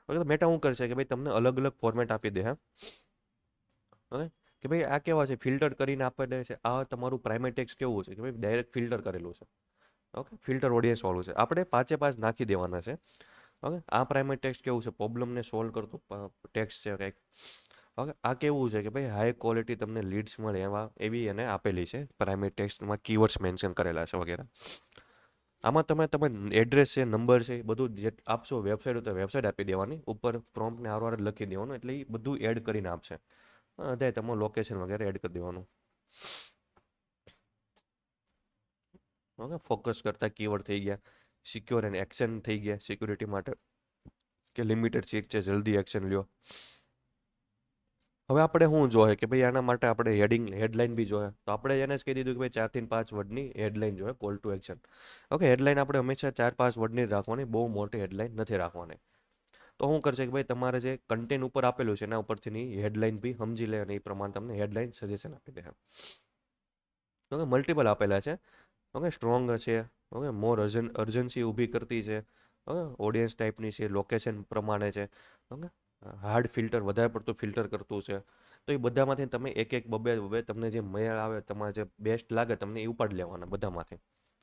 ઓકે, તો મેટા શું કરશે કે ભાઈ તમને અલગ અલગ ફોર્મેટ આપી દે. હા, ઓકે, કે ભાઈ આ કેવા છે, ફિલ્ટર કરીને આપી દે છે. આ તમારું પ્રાઇમરી ટેક્સ્ટ કેવું છે કે ભાઈ ડાયરેક્ટ ફિલ્ટર કરેલું છે. ઓકે, ફિલ્ટર ઓડિયન્સ વાળું છે. આપણે પાંચે પાંચ નાખી દેવાના છે. ઓકે, આ પ્રાઇમરી ટેક્સ્ટ કેવું છે, પ્રોબ્લેમને સોલ્વ કરતું ટેક્સ્ટ છે કંઈક. ઓકે, આ કેવું છે કે ભાઈ હાઈ ક્વોલિટી તમને લીડ્સ મળે એવી એને આપેલી છે. પ્રાઇમરી ટેક્સ્ટમાં કીવર્ડ્સ મેન્શન કરેલા છે વગેરે. આમાં તમે એડ્રેસ છે, નંબર છે, બધું જે આપશો, વેબસાઇટ હોય તો વેબસાઇટ આપી દેવાની, ઉપર પ્રોમ્પ્ટને હારવાર લખી દેવાનું એટલે એ બધું એડ કરીને આપશે. અધે તમારું લોકેશન વગેરે એડ કરી દેવાનું. ઓકે, ફોકસ કરતા કીવર્ડ થઈ ગયા, સિક્યોર એન્ડ એક્શન થઈ ગયા સિક્યુરિટી માટે, કે લિમિટેડ સીટ છે, જલ્દી એક્શન લ્યો. હવે આપણે શું જોઈએ કે ભાઈ આના માટે આપણે હેડલાઇન બી જોઈએ. તો આપણે એને જ કહી દીધું કે ભાઈ 4 થી 5 વર્ડની હેડલાઇન જોઈએ, call to action. Okay, headline આપણે હંમેશા 4-5 વર્ડની રાખવાની, બહુ મોટી હેડલાઇન નથી રાખવાની. તો શું કરશે કે ભાઈ તમારે જે કન્ટેન્ટ ઉપર આપેલું છે એના ઉપરથી હેડલાઇન બી સમજી લે અને એ પ્રમાણે તમને હેડલાઇન સજેશન આપી દે. ઓકે, મલ્ટિપલ આપેલા છે. ઓકે, સ્ટ્રોંગ છે, ઓકે, મોર અર્જન્સી ઊભી કરતી છે, ઓકે, ઓડિયન્સ ટાઈપની છે, લોકેશન પ્રમાણે છે, ઓકે, હાર્ડ ફિલ્ટર, વધારે પડતું ફિલ્ટર કરતું છે. તો એ બધામાંથી તમે એક એક બબે તમને જે મેળ આવે, તમારે જે બેસ્ટ લાગે તમને એ ઉપાડી લેવાના બધામાંથી.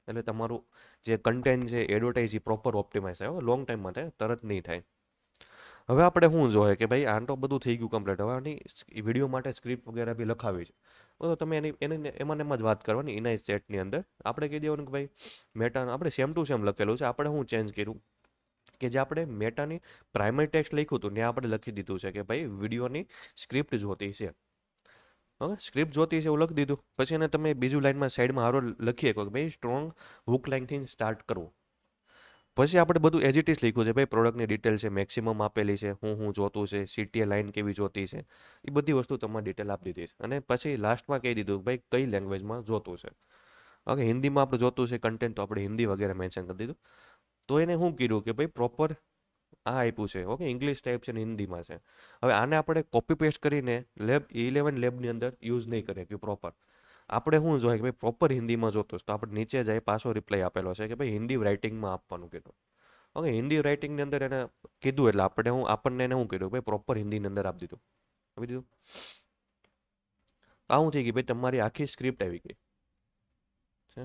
એટલે તમારું જે કન્ટેન્ટ છે એડવર્ટાઇઝ એ પ્રોપર ઓપ્ટિમાઇઝ થાય, લોંગ ટાઈમમાં થાય, તરત નહીં થાય. હવે આપણે શું જોઈએ કે ભાઈ આન તો બધું થઈ ગયું કમ્પ્લીટ. હવે આની વિડીયો માટે સ્ક્રિપ્ટ વગેરે બી લખાવી છે. તો તમે એમાં જ વાત કરવાની એના ચેટની અંદર. આપણે કહી દેવાનું કે ભાઈ મેટાનું આપણે સેમ ટુ સેમ લખેલું છે. આપણે શું ચેન્જ કર્યું કે જે આપણે મેટાની પ્રાઇમરી ટેક્સ્ટ લખ્યું હતું ને આપણે લખી દીધું છે કે ભાઈ વિડીયોની સ્ક્રિપ્ટ જોતી છે. હવે સ્ક્રિપ્ટ જોતી છે એવું લખી દીધું. પછી એને તમે બીજું લાઇનમાં સાઈડમાં હારો લખીએ કે ભાઈ સ્ટ્રોંગ હુક લાઇનથી સ્ટાર્ટ કરવું. પછી આપણે બધું એઝ ઇટ ઇઝ લખ્યું છે ભાઈ પ્રોડક્ટની ડિટેલ છે, મેક્સિમમ આપેલી છે, હું જોતું છે, સીટીએ લાઇન કેવી જોતી છે, એ બધી વસ્તુ તમારે ડિટેલ આપી દીધી છે. અને પછી લાસ્ટમાં કહી દીધું ભાઈ કઈ લેંગ્વેજમાં જોતું છે. ઓકે, હિન્દીમાં આપણે જોતું છે કન્ટેન્ટ તો આપણે હિન્દી વગેરે મેન્શન કરી દીધું. તો એને શું કીધું કે ભાઈ પ્રોપર આ આપ્યું છે. ઓકે, ઇંગ્લિશ ટાઈપ છે ને હિન્દીમાં છે. હવે આને આપણે કોપી પેસ્ટ કરીને લેબની અંદર યુઝ નહીં કરીએ કે પ્રોપર. આપણે શું જોઈએ કે ભાઈ પ્રોપર હિન્દીમાં જોતું તો આપણે નીચે જાય પાછો રિપ્લાય આપેલો છે કે ભાઈ હિન્દી રાઇટિંગમાં આપવાનું કીધું. ઓકે, હિન્દી રાઇટિંગની અંદર એને કીધું એટલે આપણને એને શું કીધું ભાઈ પ્રોપર હિન્દીની અંદર આપી દીધું. આપી દીધું. આ શું થઈ ગઈ ભાઈ, તમારી આખી સ્ક્રિપ્ટ આવી ગઈ છે.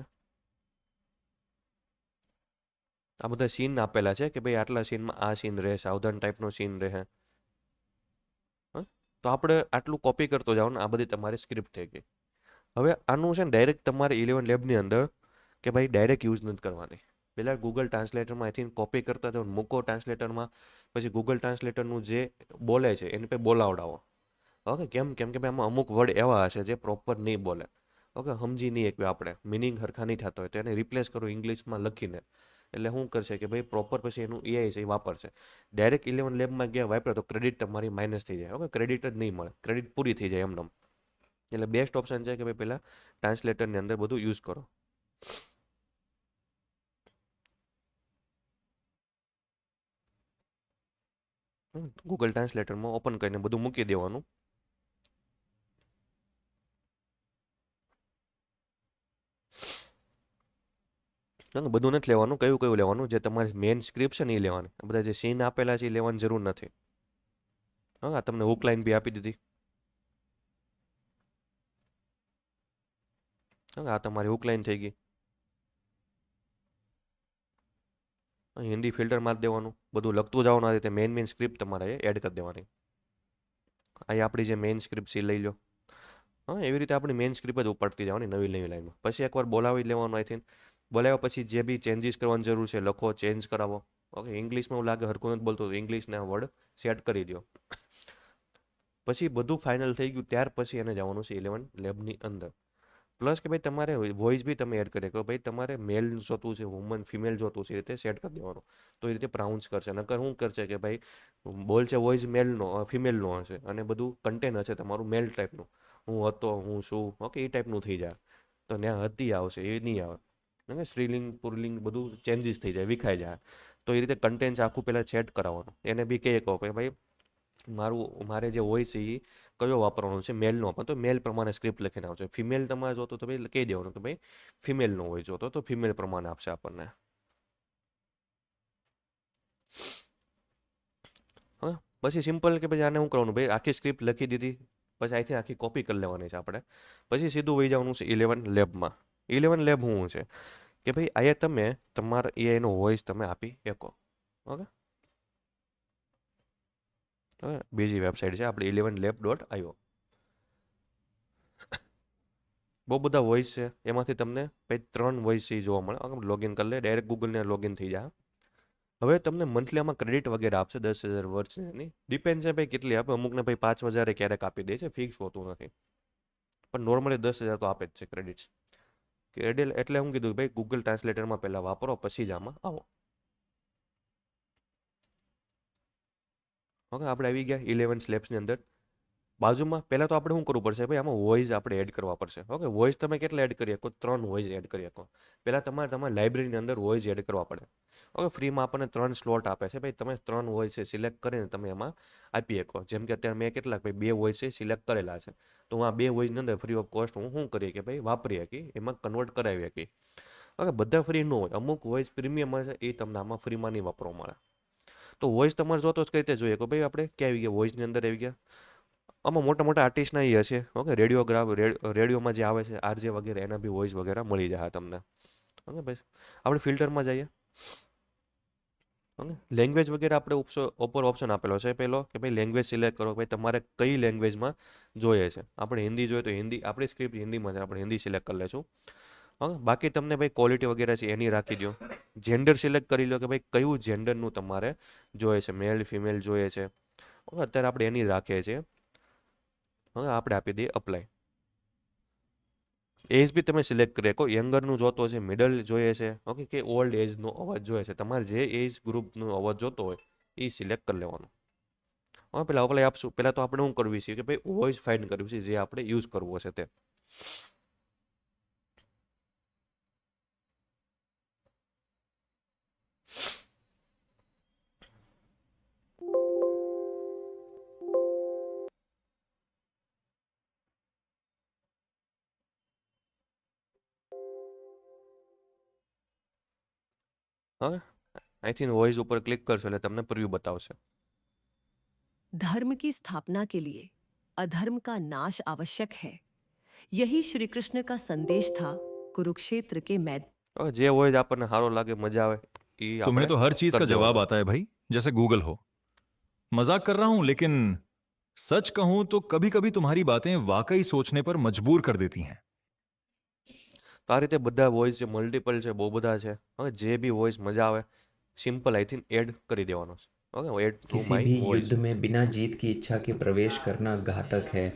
આ બધા સીન આપેલા છે કે ભાઈ આટલા સીનમાં આ સીન રહે, સાવધાન ટાઈપનો સીન રહે. તો આપણે આટલું કોપી કરતો જાઓ ને, આ બધી તમારી સ્ક્રિપ્ટ થઈ ગઈ. હવે આનું છે ને ડાયરેક્ટ તમારે 11 લેબની અંદર કે ભાઈ ડાયરેક્ટ યુઝ નથી કરવાની. પહેલાં ગૂગલ ટ્રાન્સલેટરમાં અહીંથી કોપી કરતા જાઓ, મૂકો ટ્રાન્સલેટરમાં, પછી ગૂગલ ટ્રાન્સલેટરનું જે બોલે છે એને પછી બોલાવડાવો. ઓકે, કેમ કેમ કે ભાઈ આમાં અમુક વર્ડ એવા હશે જે પ્રોપર નહીં બોલે. ઓકે, સમજી નહીં એક આપણે મિનિંગ સરખા નહીં થતા હોય તો એને રિપ્લેસ કરો ઇંગ્લિશમાં લખીને. એટલે શું કરશે કે ભાઈ પ્રોપર પછી એનું એઆઈ છે એ વાપરશે. ડાયરેક્ટ 11 લેબમાં ગયા વાપરે તો ક્રેડિટ તમારી માઇનસ થઈ જાય. ઓકે, ક્રેડિટ જ નહીં મળે, ક્રેડિટ પૂરી થઈ જાય એમને. એટલે બેસ્ટ ઓપ્શન છે કે ભાઈ પહેલાં ટ્રાન્સલેટરની અંદર બધું યુઝ કરો. ગૂગલ ટ્રાન્સલેટરમાં ઓપન કરીને બધું મૂકી દેવાનું. બધું નથી લેવાનું, કયું કયું લેવાનું, જે તમારી મેઇન સ્ક્રિપ્ટ છે ને એ લેવાની. બધા જે સીન આપેલા છે એ લેવાની જરૂર નથી. હા, તમને હુક લાઈન બી આપી દીધી. આ તમારી હુક લાઈન થઈ ગઈ. હિન્દી ફિલ્ટર મારી દેવાનું, બધું લખતું જવાનું. આ રીતે મેઇન સ્ક્રિપ્ટ તમારે એડ કરી દેવાની. અહીં આપણી જે મેઇન સ્ક્રિપ્ટ છે એ લઈ લો. હા, એવી રીતે આપણી મેઇન સ્ક્રિપ્ટ જ ઉપાડતી જવાની નવી નવી લાઈનમાં. પછી એકવાર બોલાવી લેવાનું. આઈ થિંક બોલાવ્યા પછી જે બી ચેન્જીસ કરવાની જરૂર છે લખો, ચેન્જ કરાવો. ઓકે, ઇંગ્લિશમાં એવું લાગે હરખું નથી બોલતો તો ઇંગ્લિશના વર્ડ સેટ કરી દો. પછી બધું ફાઇનલ થઈ ગયું ત્યાર પછી એને જવાનું છે 11 લેબની અંદર. પ્લસ કે ભાઈ તમારે વોઇસ બી તમે એડ કરી કે ભાઈ તમારે મેલ જોતું છે, વુમન ફિમેલ જોતું છે, એ રીતે સેટ કરી દેવાનું. તો એ રીતે પ્રાઉન્સ કરશે. નકર શું કરશે કે ભાઈ બોલ છે વોઇસ મેલનો ફિમેલનો હશે અને બધું કન્ટેન્ટ હશે તમારું મેલ ટાઈપનું. હું હતો, હું શું, ઓકે, એ ટાઈપનું થઈ જાય. તો ત્યાં હતી આવશે, એ નહીં આવે. સ્ત્રીલિંગ પુરલિંગ બધું ચેન્જીસ થઈ જાય, વિખાઈ જાય. તો એ રીતે કન્ટેન્ટ આખું પહેલાં સેટ કરાવવાનું. એને બી કહે કહો કે ભાઈ મારે જે વોઇસ છે એ કયો વાપરવાનો છે, મેલનો પણ તો મેલ પ્રમાણે સ્ક્રિપ્ટ લખીને આવશે. ફિમેલ તમારે જોતો તો ભાઈ કહી દેવાનું કે ભાઈ ફિમેલનો વોઇસ જોતો તો ફિમેલ પ્રમાણે આપશે આપણને. હા, પછી સિમ્પલ કે પછી આને શું કરવાનું ભાઈ, આખી સ્ક્રિપ્ટ લખી દીધી પછી અહીંથી આખી કોપી કરી લેવાની છે આપણે. પછી સીધું વહી જવાનું છે 11 લેબમાં. 11 લેબ શું છે કે ભાઈ અહીંયા તમે તમારા એઆઈનો વોઇસ તમે આપી શકો. ઓકે, હવે બીજી વેબસાઇટ છે આપણી 11lab.io. બહુ બધા વોઇસ છે, એમાંથી તમને ભાઈ 3 વોઇસ એ જોવા મળે. લોગિન કરી લે, ડાયરેક્ટ ગૂગલને લોગિન થઈ જાય. હવે તમને મંથલી આમાં ક્રેડિટ વગેરે આપશે 10,000 વર્ષની. ડિપેન્ડ છે ભાઈ કેટલી આપે. અમુકને ભાઈ 5,000 ક્યારેક આપી દે છે, ફિક્સ હોતું નથી. પણ નોર્મલી 10,000 તો આપે જ છે ક્રેડિટ્સ. ક્રેડિટ એટલે હું કીધું ભાઈ ગૂગલ ટ્રાન્સલેટરમાં પહેલાં વાપરો પછી જ આમાં આવો. ઓકે, આપણે આવી ગયા 11 સ્લેબ્સની અંદર. બાજુમાં પહેલાં તો આપણે શું કરવું પડશે ભાઈ, આમાં વોઇસ આપણે એડ કરવા પડશે. ઓકે, વોઇસ તમે કેટલા એડ કરી શકો? 3 વોઇસ એડ કરી શકો. પહેલાં તમારી લાઇબ્રેરીની અંદર વોઇસ એડ કરવા પડે. ઓકે, ફ્રીમાં આપણને 3 સ્લોટ આપે છે ભાઈ, તમે 3 વોઇસ છે સિલેક્ટ કરીને તમે એમાં આપી શકો. જેમ કે અત્યારે મેં કેટલાક ભાઈ 2 વોઇસ છે સિલેક્ટ કરેલા છે, તો હું આ 2 વોઇસની અંદર ફ્રી ઓફ કોસ્ટ હું શું કરીએ કે ભાઈ વાપરી શકી, એમાં કન્વર્ટ કરાવી શકી. ઓકે, બધા ફ્રી ન હોય, અમુક વોઇસ પ્રીમિયમ હશે એ તમને આમાં ફ્રીમાં નહીં વાપરવા મળે. તો વોઇસ તમારે જોતો જ કઈ રીતે જોઈએ કે ભાઈ આપણે ક્યાં આવી ગયા, વોઇસની અંદર આવી ગયા. આમાં મોટા મોટા આર્ટિસ્ટના એ હશે. ઓકે, રેડિયોમાં જે આવે છે આરજે વગેરે, એના બી વોઇસ વગેરે મળી જાય તમને. ઓકે ભાઈ, આપણે ફિલ્ટરમાં જઈએ. ઓકે, લેંગ્વેજ વગેરે આપણે ઉપર ઓપ્શન આપેલો છે પેલો કે ભાઈ લેંગ્વેજ સિલેક્ટ કરો. ભાઈ તમારે કઈ લેંગ્વેજમાં જોઈએ છે. આપણે હિન્દી જોઈએ તો હિન્દી, આપણી સ્ક્રિપ્ટ હિન્દીમાં છે, આપણે હિન્દી સિલેક્ટ કરી લઈશું. હા, બાકી તમને ભાઈ ક્વોલિટી વગેરે છે એની રાખી દો. જેન્ડર સિલેક્ટ કરી લો કે ભાઈ કયું જેન્ડરનું તમારે જોઈએ છે, મેલ ફિમેલ જોઈએ છે. અત્યારે આપણે એની રાખીએ છીએ. હવે આપણે આપી દઈએ અપ્લાય. એજ બી તમે સિલેક્ટ કરી શકો. યંગરનું જોતો છે, મિડલ જોઈએ છે, ઓકે, કે ઓલ્ડ એજનો અવાજ જોઈએ છે. તમારે જે એજ ગ્રુપનો અવાજ જોતો હોય એ સિલેક્ટ કરી લેવાનો. હવે પહેલાં અપ્લાય આપશું. પહેલાં તો આપણે શું કરવી છે કે ભાઈ વોઇસ ફાઇન્ડ કરવી છે જે આપણે યુઝ કરવો છે તે. હવે અહીંથી વોઇસ ઉપર ક્લિક કરશો એટલે તમને પ્રિવ્યુ બતાવશે. धर्म की स्थापना के लिए अधर्म का नाश आवश्यक है। यही श्री कृष्ण का संदेश था कुरुक्षेत्र के मैदान। હવે જે હોય જ આપણને સારો લાગે મજા આવે એ तुम्हें આપણે तो हर चीज का કરી जवाब દેવાનું. आता है भाई, जैसे गूगल हो। मजाक कर रहा हूं, लेकिन सच कहूं तो कभी कभी तुम्हारी बातें वाकई सोचने पर मजबूर कर देती हैं। તો આ રીતે બધા વોઇસ છે, મલ્ટિપલ છે, બહુ બધા છે. હવે જે બી વોઇસ મજા આવે સિમ્પલ આઈ થિંક એડ કરી દેવાનો છે. ઓકે, એડ ટુ किसी માય भी વોઇસ. युद्ध में बिना जीत की इच्छा के प्रवेश करना घातक है।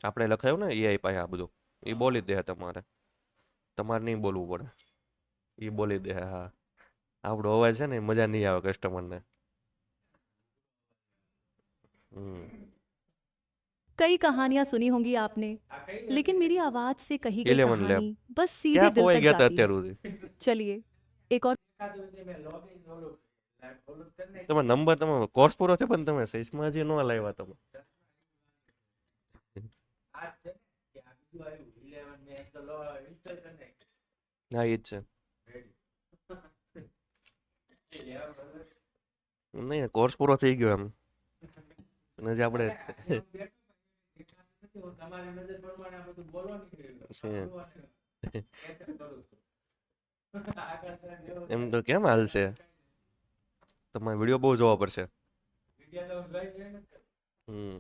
આપણે લખાયું ને એઆઈ પાસે આ બધું એ બોલી જ દે તમારે. તમારે નહીં બોલવું પડે, એ બોલી દે. હા, આપણો અવાજ છે ને મજા નહીં આવે કસ્ટમરને. હમ कई कहानियां सुनी होंगी आपने, लेकिन मेरी आवाज से कही गई 11 कहानी लैब बस सीधे ક્યાં दिल ખોવાઈ तक ગયા હતા जाती અત્યાર है। સુધી? चलिए एक और તમારો નંબર તમે કોર્સ પૂરો થયો પણ તમે સૈસમાં હજી ન લાવ્યા તમે. હા, એ જ છે. નહીં, કોર્સ પૂરો થઈ ગયો એમ. અને જે આપણે એમ તો કેમ હાલશે? તમારે વિડીયો બહુ જોવા પડશે. હમ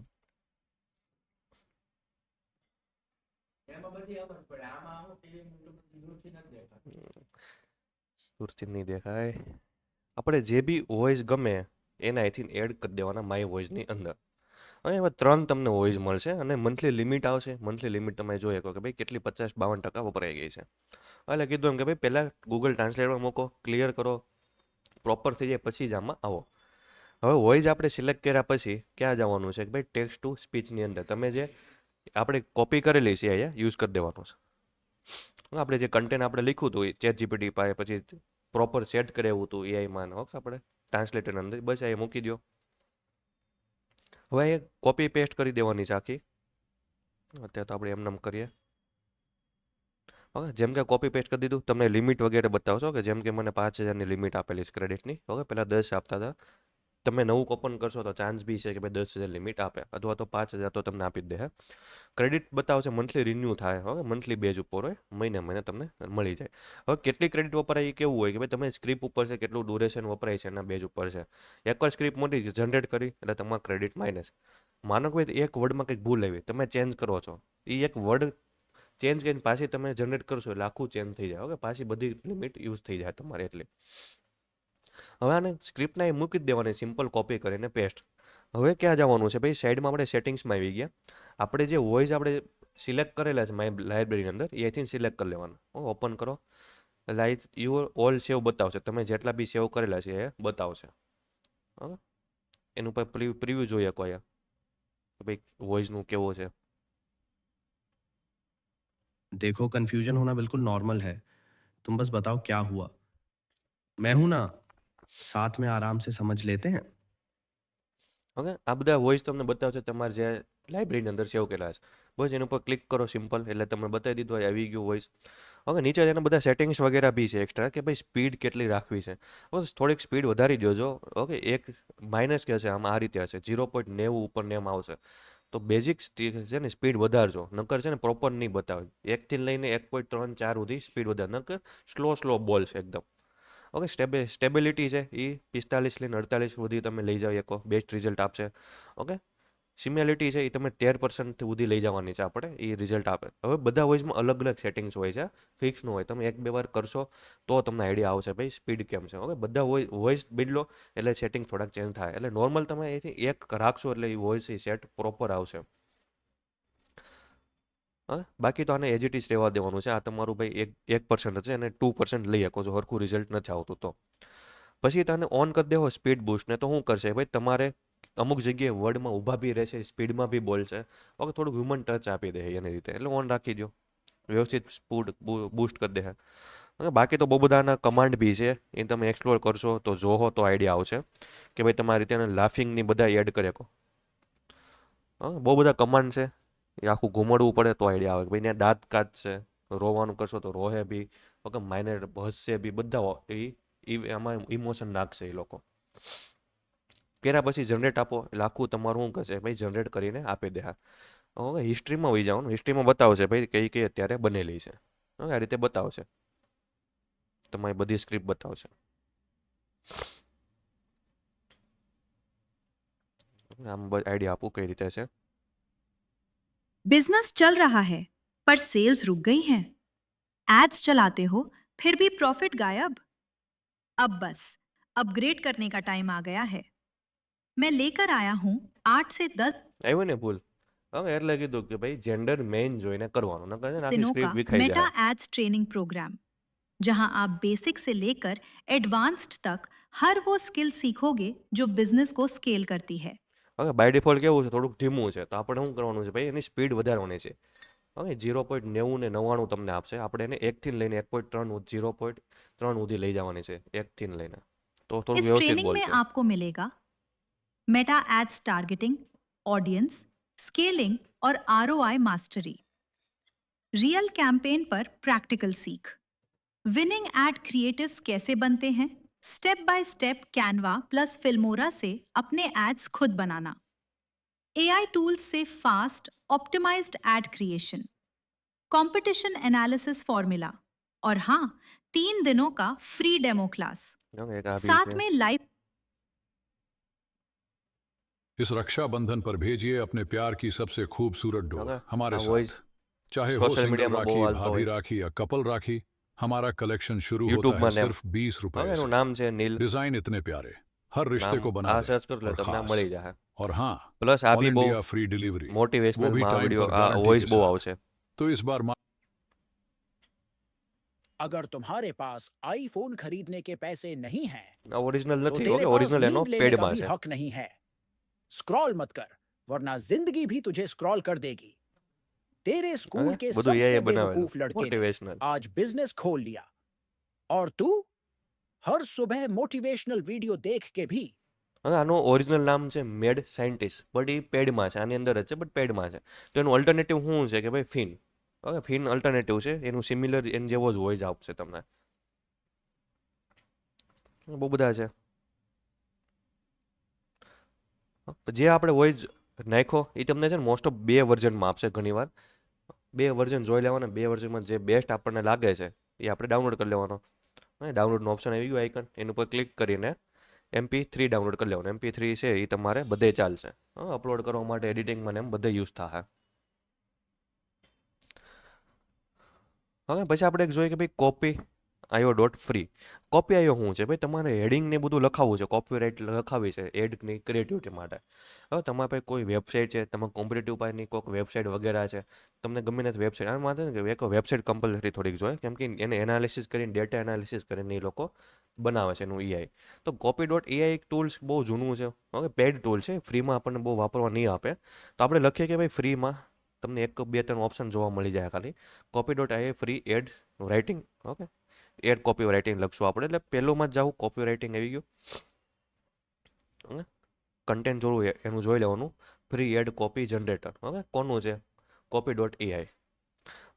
દૂરથી નહીં દેખાય. આપણે જે બી વોઇસ ગમે એને અહીંથી એડ કરી દેવાના માય વોઇસની અંદર. હવે એમાં 3 તમને વોઇસ મળશે અને મંથલી લિમિટ આવશે. મંથલી લિમિટ તમે જોઈ શકો કે ભાઈ કેટલી 50-52% વપરાઈ ગઈ છે. એટલે કીધું એમ કે ભાઈ પહેલાં ગૂગલ ટ્રાન્સલેટમાં મૂકો, ક્લિયર કરો, પ્રોપર થઈ જાય પછી જ આમાં આવો. હવે વોઇસ આપણે સિલેક્ટ કર્યા પછી ક્યાં જવાનું છે કે ભાઈ ટેક્સ્ટ ટુ સ્પીચની અંદર તમે જે આપણે કોપી કરેલી છે અહીંયા યુઝ કરી દેવાનું છે. આપણે જે કન્ટેન્ટ આપણે લખ્યું હતું એ ચેટ જીપીટી પાસે પછી પ્રોપર સેટ કરાવ્યું હતું એઆઈમાં આપણે ટ્રાન્સલેટરની અંદર, બસ એ મૂકી દો. હવે એ કોપી પેસ્ટ કરી દેવાની છે આખી. અત્યારે તો આપણે એમને એમ કરીએ. ઓકે, જેમ કે કોપી પેસ્ટ કરી દીધું, તમને લિમિટ વગેરે બતાવશો કે જેમ કે મને 5000ની લિમિટ આપેલી છે ક્રેડિટની. ઓકે, પહેલાં 10 આપતા હતા. તમે નવું ઓપન કરશો તો ચાન્સ બી છે કે ભાઈ 10,000 લિમિટ આપે, અથવા તો 5,000 તો તમને આપી જ દે. હે, ક્રેડિટ બતાવશે મંથલી રિન્યૂ થાય. હવે મંથલી બેઝ ઉપર હોય, મહિને મહિને તમને મળી જાય. હવે કેટલી ક્રેડિટ વપરાય એ કેવું હોય કે ભાઈ તમે સ્ક્રિપ્ટ ઉપર છે, કેટલું ડ્યુરેશન વપરાય છે એના બેઝ ઉપર છે. એકવાર સ્ક્રિપ્ટ મોટી જનરેટ કરી એટલે તમારા ક્રેડિટ માઇનસ. માનો કે એક વર્ડમાં કંઈક ભૂલ આવી, તમે ચેન્જ કરો છો, એ એક વર્ડ ચેન્જ કરીને પાછી તમે જનરેટ કરશો એટલે આખું ચેન્જ થઈ જાય. ઓકે, પાછી બધી લિમિટ યુઝ થઈ જાય તમારે એટલી. હવે આને સ્ક્રિપ્ટના એ મૂકી જ દેવાની, સિમ્પલ કોપી કરીને પેસ્ટ. હવે ક્યાં જવાનું છે ભાઈ? સાઈડમાં આપણે સેટિંગ્સમાં આવી ગયા. આપણે જે વોઇસ આપણે સિલેક્ટ કરેલા છે માય લાઇબ્રેરીની અંદર એ અહીંથી સિલેક્ટ કરી લેવાના. ઓપન કરો એટલે યુ ઓલ સેવ બતાવશે, તમે જેટલા બી સેવ કરેલા છે એ બતાવશે. ઓકે, એનું પર પ્રિવ્યુ જોઈએ કોઈ ભાઈ વોઇસનું કેવો છે. देखो, कंफ्यूजन होना बिल्कुल नॉर्मल है। तुम बस बताओ क्या हुआ। मैं हूं ना, साथ में आराम से समझ लेते हैं। ઓકે, આ બધા વોઇસ તમને બતાવશે તમારે જે લાઇબ્રેરીની અંદર સેવ કરેલા છે. બસ એના ઉપર ક્લિક કરો સિમ્પલ એટલે તમને બતાવી દીધું આવી ગયું વોઇસ. ઓકે, નીચે એના બધા સેટિંગ્સ વગેરે બી છે એક્સ્ટ્રા કે ભાઈ સ્પીડ કેટલી રાખવી છે. બસ થોડીક સ્પીડ વધારી દેજો. ઓકે, એક માઇનસ કે છે આમ આ રીતે હશે 0.90 ઉપર નેમ આવશે. તો બેઝિક છે ને સ્પીડ વધારજો, નકર છે ને પ્રોપર નહીં બતાવે. 1થી લઈને 1.34 સુધી સ્પીડ વધારે, નકર સ્લો બોલ છે એકદમ. ઓકે, સ્ટેબિલિટી છે એ 45 લઈને 48 સુધી તમે લઈ જાઓ શકો, બેસ્ટ રિઝલ્ટ આપશે. ઓકે, સિમ્યુલિટી છે એ તમે 13% સુધી લઈ જવાની છે આપણે, એ રિઝલ્ટ આપે. હવે બધા વોઇસમાં અલગ અલગ સેટિંગ્સ હોય છે, ફિક્સ ન હોય. તમે 1-2 વાર કરશો તો તમને આઈડિયા આવશે ભાઈ સ્પીડ કેમ છે. ઓકે, બધા વોઇસ બદલો એટલે સેટિંગ થોડાક ચેન્જ થાય. એટલે નોર્મલ તમે અહીંથી એક રાખશો એટલે એ વોઇસ એ સેટ પ્રોપર આવશે. હા, બાકી તો આને એજ ઇટ ઇઝ રહેવા દેવાનું છે. આ તમારું ભાઈ 1% હશે અને 2% લઈ શકો છો, સરખું રિઝલ્ટ નથી આવતું તો. પછી તને ઓન કરી દેવો સ્પીડ બૂસ્ટને, તો શું કરશે ભાઈ તમારે અમુક જગ્યાએ વર્ડમાં ઊભા બી રહેશે, સ્પીડમાં બી બોલશે. ઓકે, થોડુંક હ્યુમન ટચ આપી દે એની રીતે, એટલે ઓન રાખી દો, વ્યવસ્થિત સ્પીડ બૂસ્ટ કરી દે. હવે બાકી તો બહુ બધાના કમાન્ડ બી છે, એ તમે એક્સપ્લોર કરશો તો જોહો તો આઈડિયા આવશે કે ભાઈ તમારી રીતે લાફિંગની બધા એડ કરી શકો. હા, બહુ બધા કમાન્ડ છે, એ આખું ઘૂમડવું પડે તો આઈડિયા આવે કે ભાઈ ત્યાં દાંત કાઢશે, રોવાનું કરશો તો રોહે બી. ઓકે, માઇનર હસશે બી, બધા એ આમાં ઇમોશન નાખશે એ લોકો. કર્યા પછી જનરેટ આપો એટલે આખું તમારું શું કરશે ભાઈ જનરેટ કરીને આપી દે. હા ઓકે, હિસ્ટ્રીમાં વહી જવાનું, હિસ્ટ્રીમાં બતાવશે ભાઈ કઈ કઈ અત્યારે બનેલી છે. ઓકે, આ રીતે બતાવશે, તમારી બધી સ્ક્રિપ્ટ બતાવશે. આમ આઈડિયા આપું કઈ રીતે છે. बिजनेस चल रहा है पर सेल्स रुक गई हैं। एड्स चलाते हो फिर भी प्रॉफिट गायब। अब बस अपग्रेड करने का टाइम आ गया है। मैं लेकर आया हूं 8 से 10 આવ્યો ને ભૂલ. હવે એટલે કીધું કે ભાઈ જેન્ડર મેઇન જોઈને કરવાનું, નકર છે ને આખી दिनों का સ્ક્રિપ્ટ વિખાઈ मेटा જાય. एड्स ट्रेनिंग प्रोग्राम, जहां आप बेसिक से लेकर एडवांस्ड तक हर वो स्किल सीखोगे जो बिजनेस को स्केल करती है। હવે બાય ડિફોલ્ટ કેવું છે, થોડુંક ધીમું છે, તો આપણે શું કરવાનું છે ભાઈ, એની સ્પીડ વધારવાની છે. ઓકે, 0.90 ને 99 તમને આપશે, આપણે એને 1 થી લઈને 1.3 0.3 સુધી લઈ જવાની છે, 1 થી લઈને. તો થોડું इस વ્યવસ્થિત ट्रेनिंग में બોલશે. आपको मिलेगा Meta ads targeting, audience scaling और आरओआई मास्टरी, रियल कैंपेन पर प्रैक्टिकल सीख, विनिंग एड क्रिएटिव्स कैसे बनते हैं, step by step Canva plus Filmora से अपने एड्स खुद बनाना, एआई टूल्स से fast optimised ad creation, competition analysis formula और हाँ 3 दिनों का फ्री डेमो क्लास, ઓકે, એક આ બી साथ છે. में लाइव इस रक्षाबंधन पर भेजिए अपने प्यार की सबसे खूबसूरत डोर ओके, हमारे આ વોઇસ साथ। चाहे हो સોશિયલ सिंगल મીડિયામાં બહુ राखी, હાલતો भाभी હોય, राखी या कपल राखी, हमारा कलेक्शन शुरू होता યુટ્યુબમાં है ને. सिर्फ 20 रुपए હવે એનું से। નામ છે નીલ. डिजाइन इतने प्यारे, हर रिश्ते નામ को बना આ दे સર્ચ કરો और એટલે તમને खास। મળી જાય. और हाँ, પ્લસ આ ऑल બી બહુ इंडिया फ्री डिलीवरी, वो મોટિવેશનલ भी માં टाइम વિડીયો, पर આ गारंटी વોઇસ के બહુ साथ। આવશે. तो इस बार अगर तुम्हारे पास आईफोन खरीदने के पैसे नहीं हैं, આ ઓરિજિનલ तो નથી. तेरे ઓકે, पास ઓરિજિનલ એનો नींद लेने का પેડમાં भी છે. हक नहीं है। स्क्रॉल मत कर, वरना जिंदगी भी तुझे स्क्रॉल कर देगी। तेरे स्कूल के બધું सबसे એ બનાવેલું बेवकूफ लड़के ने મોટિવેશનલ. आज बिजनेस खोल लिया, और तू हर सुबह मोटिवेशनल वीडियो देख के भी હવે આનો ઓરિજિનલ નામ છે મેડ સાયન્ટિસ્ટ, બટ એ પેડમાં છે, આની અંદર જ છે બટ પેડમાં છે. તો એનું અલ્ટરનેટિવ શું છે કે ભાઈ ફિન. ઓકે, ફિન અલ્ટરનેટિવ છે, એનું સિમિલર એન જેવો જ વોઇસ આપશે તમને. બહુ બધા છે. જે આપણે વોઇસ નાખ્યો એ તમને છે ને મોસ્ટ ઓફ 2 વર્ઝનમાં આપશે ઘણીવાર. 2 વર્ઝન જોઈ લેવાના, 2 વર્ઝનમાં જે બેસ્ટ આપણને લાગે છે એ આપણે ડાઉનલોડ કરી લેવાનો. ડાઉનલોડનો ઓપ્શન આવી ગયું આઇકન, એની ઉપર ક્લિક કરીને MP3 ડાઉનલોડ કરી લેવાનું. MP3 છે એ તમારે બધે ચાલશે. અપલોડ કરવા માટે, એડિટિંગમાં ને એમ બધે યુઝ થાય. હવે પછી આપણે એક જોઈએ કે ભાઈ copy IO dot free. Copy IO શું છે ભાઈ, તમારે હેડિંગ ને બધું લખાવવું છે, કોપીરાઇટ લખાવી છે એડની ક્રિએટિવિટી માટે. હવે તમારા પાસે કોઈ વેબસાઇટ છે, તમે કોમ્પિટિટિવ પાસેની કોઈક વેબસાઇટ વગેરે છે, તમને ગમે તે વેબસાઇટ, આમાં છે ને કે એક વેબસાઇટ કમ્પલસરી થોડીક જોઈએ, કેમ કે એને એનાલિસિસ કરીને, ડેટા એનાલિસિસ કરીને એ લોકો બનાવે છે એનું એઆઈ. તો કોપી ડોટ એઆઈ એક ટૂલ્સ બહુ જૂનું છે. ઓકે, પેડ ટૂલ છે, ફ્રીમાં આપણને બહુ વાપરવા નહીં આપે. તો આપણે લખીએ કે ભાઈ ફ્રીમાં તમને 1 2 3 ઓપ્શન જોવા મળી જાય ખાલી. Copy dot I free ad writing. Okay, ad copy writing લખશું આપણે, એટલે પહેલુંમાં જ જાઉં કોપી રાઇટિંગ આવી ગયું. કન્ટેન્ટ જોવું એનું જોઈ લેવાનું, free ad copy generator. Okay, કોનું છે, કોપી ડોટ એઆઈ.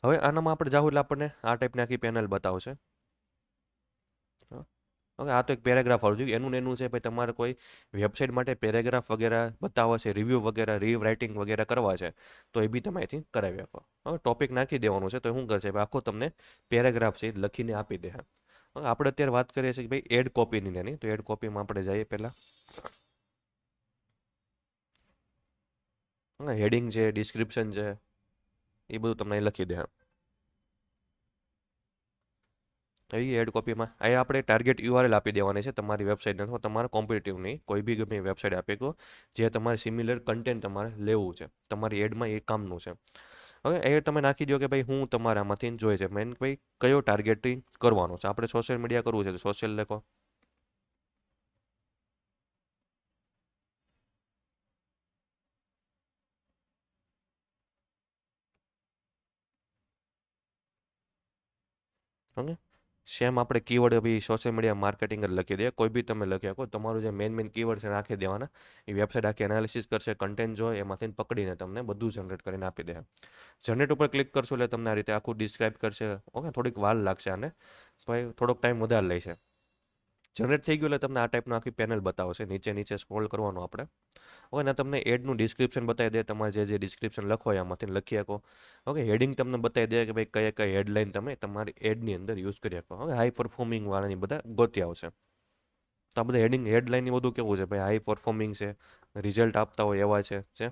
હવે આનામાં આપણે જાઉં એટલે આપણને આ ટાઈપની આખી પેનલ બતાવશે. ઓકે, આ તો એક પેરેગ્રાફ આવડું જોઈએ, એનું ને એનું છે ભાઈ, તમારે કોઈ વેબસાઇટ માટે પેરેગ્રાફ વગેરે બતાવવા છે, રિવ્યૂ વગેરે, રીરાઇટિંગ વગેરે કરવા છે, તો એ બી તમે અહીંથી કરાવી આપો. હવે ટોપિક નાખી દેવાનું છે, તો શું કરશે ભાઈ, આખો તમને પેરેગ્રાફ છે એ લખીને આપી દે. હવે આપણે અત્યારે વાત કરીએ છીએ કે ભાઈ એડ કોપીની એની, તો એડ કોપીમાં આપણે જઈએ પહેલાં. હેડિંગ છે, ડિસ્ક્રિપ્શન છે, એ બધું તમને અહીં લખી દે. એ એડ કોપીમાં અહીં આપણે ટાર્ગેટ URL આપી દેવાની છે તમારી વેબસાઇટને, અથવા તમારા કોમ્પિટિટિવની કોઈ બી ગમે વેબસાઇટ આપી દો જે તમારે સિમિલર કન્ટેન્ટ તમારે લેવું છે તમારી એડમાં, એ કામનું છે. હવે એ તમે નાખી દો કે ભાઈ હું તમારે આમાંથી જોઈએ છે મેન ભાઈ કયો ટાર્ગેટિંગ કરવાનો છે. આપણે સોશિયલ મીડિયા કરવું છે તો સોશિયલ લખો. ઓકે, સેમ આપણે કીવર્ડ બી સોશિયલ મીડિયા માર્કેટિંગ જ લખી દઈએ, કોઈ બી તમે લખી શકો. તમારું જે મેન કીવર્ડ છે નાખી દેવાના, એ વેબસાઇટ આખી એનાલિસિસ કરશે, કન્ટેન્ટ જોઈએ એમાંથી પકડીને તમને બધું જનરેટ કરીને આપી દે. જનરેટ ઉપર ક્લિક કરશો એટલે તમને આ રીતે આખું ડિસ્ક્રાઇબ કરશે. ઓકે, થોડીક વાર લાગશે આને ભાઈ, થોડોક ટાઈમ વધારે લે છે. જનરેટ થઈ ગયું એટલે તમને આ ટાઈપનું આખી પેનલ બતાવશે. નીચે નીચે સ્ક્રોલ કરવાનું આપણે. ઓકે, ને તમને એડનું ડિસ્ક્રિપ્શન બતાવી દે, તમારે જે ડિસ્ક્રિપ્શન લખો હોય એમાંથી લખી શકો. ઓકે, હેડિંગ તમને બતાવી દે કે ભાઈ કઈ કઈ હેડલાઇન તમે તમારી એડની અંદર યુઝ કરી શકો. ઓકે, હાઈ પરફોર્મિંગ વાળાની બધા ગોતી આવશે. તો આ બધા હેડલાઇન બધું કેવું છે ભાઈ, હાઈ પરફોર્મિંગ છે, રિઝલ્ટ આપતા હોય એવા છે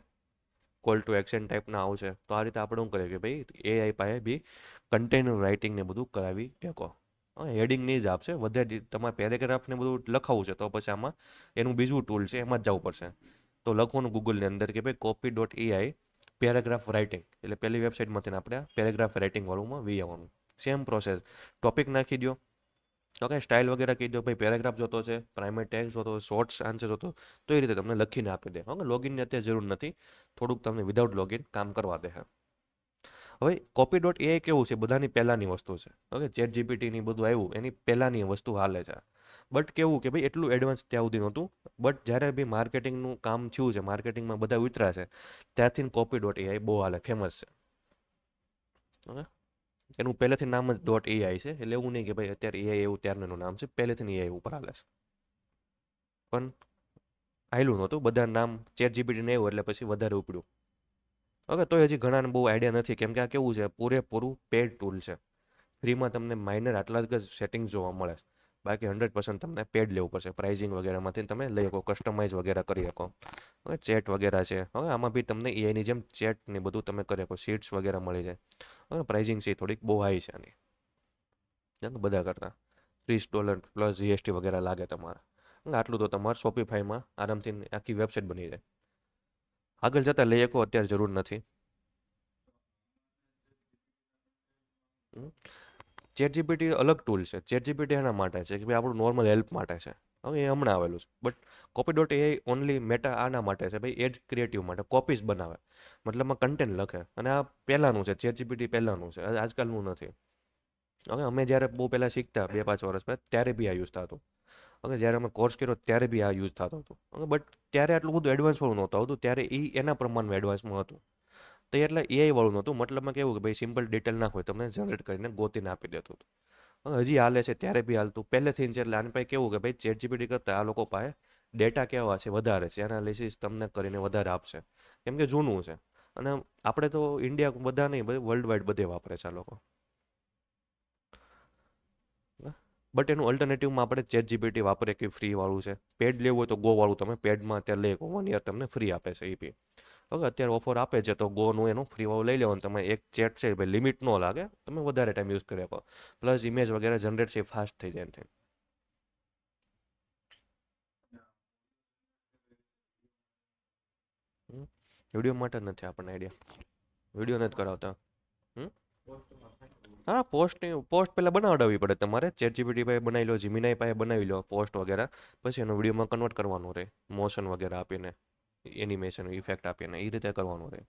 કોલ ટુ એક્શન ટાઈપના આવશે. તો આ રીતે આપણે શું કરીએ કે ભાઈ એઆઈ પાસે બી કન્ટેનર રાઇટિંગ ને બધું કરાવી શકો. હેડિંગ નહીં જ આપશે, વધારે તમારે પેરેગ્રાફ ને બધું લખાવવું છે તો પછી આમાં એનું બીજું ટૂલ છે, એમાં જ જવું પડશે. તો લખવાનું ગૂગલની અંદર કે ભાઈ copy.ai પેરેગ્રાફ રાઇટિંગ, એટલે પહેલી વેબસાઇટમાંથી આપણે પેરેગ્રાફ રાઇટિંગ વાળુંમાં વી આવવાનું. સેમ પ્રોસેસ, ટોપિક નાખી દો. ઓકે, સ્ટાઇલ વગેરે કહી દો, ભાઈ પેરેગ્રાફ જોતો છે, પ્રાઇમરી ટેક્સ્ટ જોતો, શોર્ટ્સ આન્સર જોતો, તો એ રીતે તમને લખીને આપી દે. ઓકે, લોગિનની અત્યારે જરૂર નથી, થોડુંક તમને વિધાઉટ લોગિન કામ કરવા દે. હવે copy.ai કેવું છે, બધાની પહેલાંની વસ્તુ છે. ઓકે, ચેટ જીપીટીની બધું આવ્યું એની પહેલાંની વસ્તુ હાલે છે. બટ કેવું કે ભાઈ એટલું એડવાન્સ ત્યાં સુધી નહોતું. બટ જ્યારે બી માર્કેટિંગનું કામ થયું છે, માર્કેટિંગમાં બધા ઉતર્યા છે, ત્યાંથી copy.ai બહુ હાલે, ફેમસ છે. ઓકે, એનું પહેલેથી નામ જ .ai છે, એટલે એવું નહીં કે ભાઈ અત્યારે એઆઈ એવું ત્યારનું નામ છે, પહેલેથી એઆઈ ઉપર હાલે છે. પણ આયલું નહોતું, બધા નામ ચેટ જીપીટીને આવ્યું એટલે પછી વધારે ઉપડ્યું. ઓકે, તો હજી ઘણાને બહુ આઈડિયા નથી, કેમ કે આ કેવું છે, પૂરેપૂરું પેડ ટૂલ છે. ફ્રીમાં તમને માઇનર આટલા જ સેટિંગ્સ જોવા મળે છે. બાકી 100% તમને પેડ લેવું પડશે. પ્રાઇઝિંગ વગેરેમાંથી તમે લઈ શકો, કસ્ટમાઇઝ વગેરે કરી શકો. હવે ચેટ વગેરે છે, હવે આમાં બી તમને એઆઈની જેમ ચેટ ને બધું તમે કરી શકો, સીટ્સ વગેરે મળી જાય. હવે પ્રાઇઝિંગ છે થોડીક બહુ હાઈ છે આની, બધા કરતાં $30 પ્લસ જીએસટી વગેરે લાગે તમારે. આટલું તો તમારે શોપિફાઈમાં આરામથી આખી વેબસાઇટ બની જાય. આગળ જતાં લઈ શકો, અત્યારે જરૂર નથી. ચેટ જીપીટી અલગ ટૂલ છે. ચેટ જીપીટી એના માટે છે કે ભાઈ આપણું નોર્મલ હેલ્પ માટે છે. હવે એ હમણાં આવેલું છે. બટ copy.ai ઓનલી મેટા આના માટે છે ભાઈ, એડ ક્રિએટિવ માટે, કોપીઝ બનાવે, મતલબમાં કન્ટેન્ટ લખે. અને આ પહેલાંનું છે, ચેટ જીપીટી પહેલાંનું છે, આજકાલનું નથી. હવે અમે જ્યારે બહુ પહેલાં શીખતા 2-5 વર્ષ પહેલાં, ત્યારે બી આ યુઝ થતું. હવે જ્યારે અમે કોર્સ કર્યો ત્યારે બી આ યુઝ થતો હતો. બટ ત્યારે આટલું બધું એડવાન્સવાળું નહોતું આવતું, ત્યારે એ એના પ્રમાણમાં એડવાન્સમાં હતું. તો એટલે એઆઈ વાળું નહોતું, મતલબમાં કેવું કે ભાઈ સિમ્પલ ડિટેલ નાખો તમને જનરેટ કરીને ગોતીને આપી દેતું હતું. હજી હાલે છે, ત્યારે બી હાલતું પહેલેથી જ છે. એટલે આની પાસે કેવું કે ભાઈ ચેટ જીપીટી કરતાં આ લોકો પાસે ડેટા કેવા છે વધારે છે, એનાલિસિસ તમને કરીને વધારે આપશે, કેમ કે જૂનું છે. અને આપણે તો ઇન્ડિયા બધા નહીં, વર્લ્ડ વાઇડ બધે વાપરે છે આ લોકો. બટ એનું અલ્ટરનેટિવમાં આપણે ચેટ જીપીટી વાપરે કે ફ્રી વાળું છે. પેડ લેવું હોય તો ગો વાળું તમે પેડમાં અત્યારે લઈ શકો, 1 યર તમને ફ્રી આપે છે એ બી. ઓકે, અત્યારે ઓફર આપે છે તો ગોનું એનું ફ્રી વાળું લઈ લેવાનું. તમે એક ચેટ છે ભાઈ, લિમિટ ન લાગે, તમે વધારે ટાઈમ યુઝ કરી શકો. પ્લસ ઇમેજ વગેરે જનરેટ છે ફાસ્ટ થઈ જાય એનાથી. વિડીયો માટે જ નથી આપણને આઈડિયા, વિડીયો નથી કરાવતા. હા, પોસ્ટ પહેલાં બનાવડાવવી પડે તમારે. ચેટ જીપીટી પાસે બનાવી લો, જીમિનાઈ પાસે બનાવી લો પોસ્ટ વગેરે, પછી એનો વિડીયોમાં કન્વર્ટ કરવાનું રહે, મોશન વગેરે આપીને, એનિમેશન ઇફેક્ટ આપીને, એ રીતે કરવાનું રહે.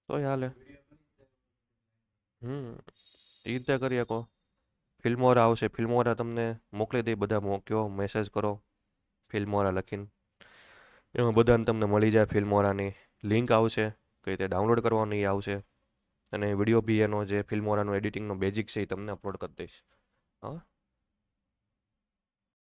તો હાલે. એ રીતે કરી શકો. ફિલ્મોરા આવશે, ફિલ્મોરા તમને મોકલી દઈ, બધા મોકલો, મેસેજ કરો ફિલ્મોરા લખીને, એમાં બધાને તમને મળી જાય. ફિલ્મોરાની લિંક આવશે, કઈ રીતે ડાઉનલોડ કરવાનું એ આવશે. અને વિડીયો બી એનો જે ફિલ્મોરાનો એડિટિંગનો બેઝિક છે એ તમને અપલોડ કરી દઈશ. હા.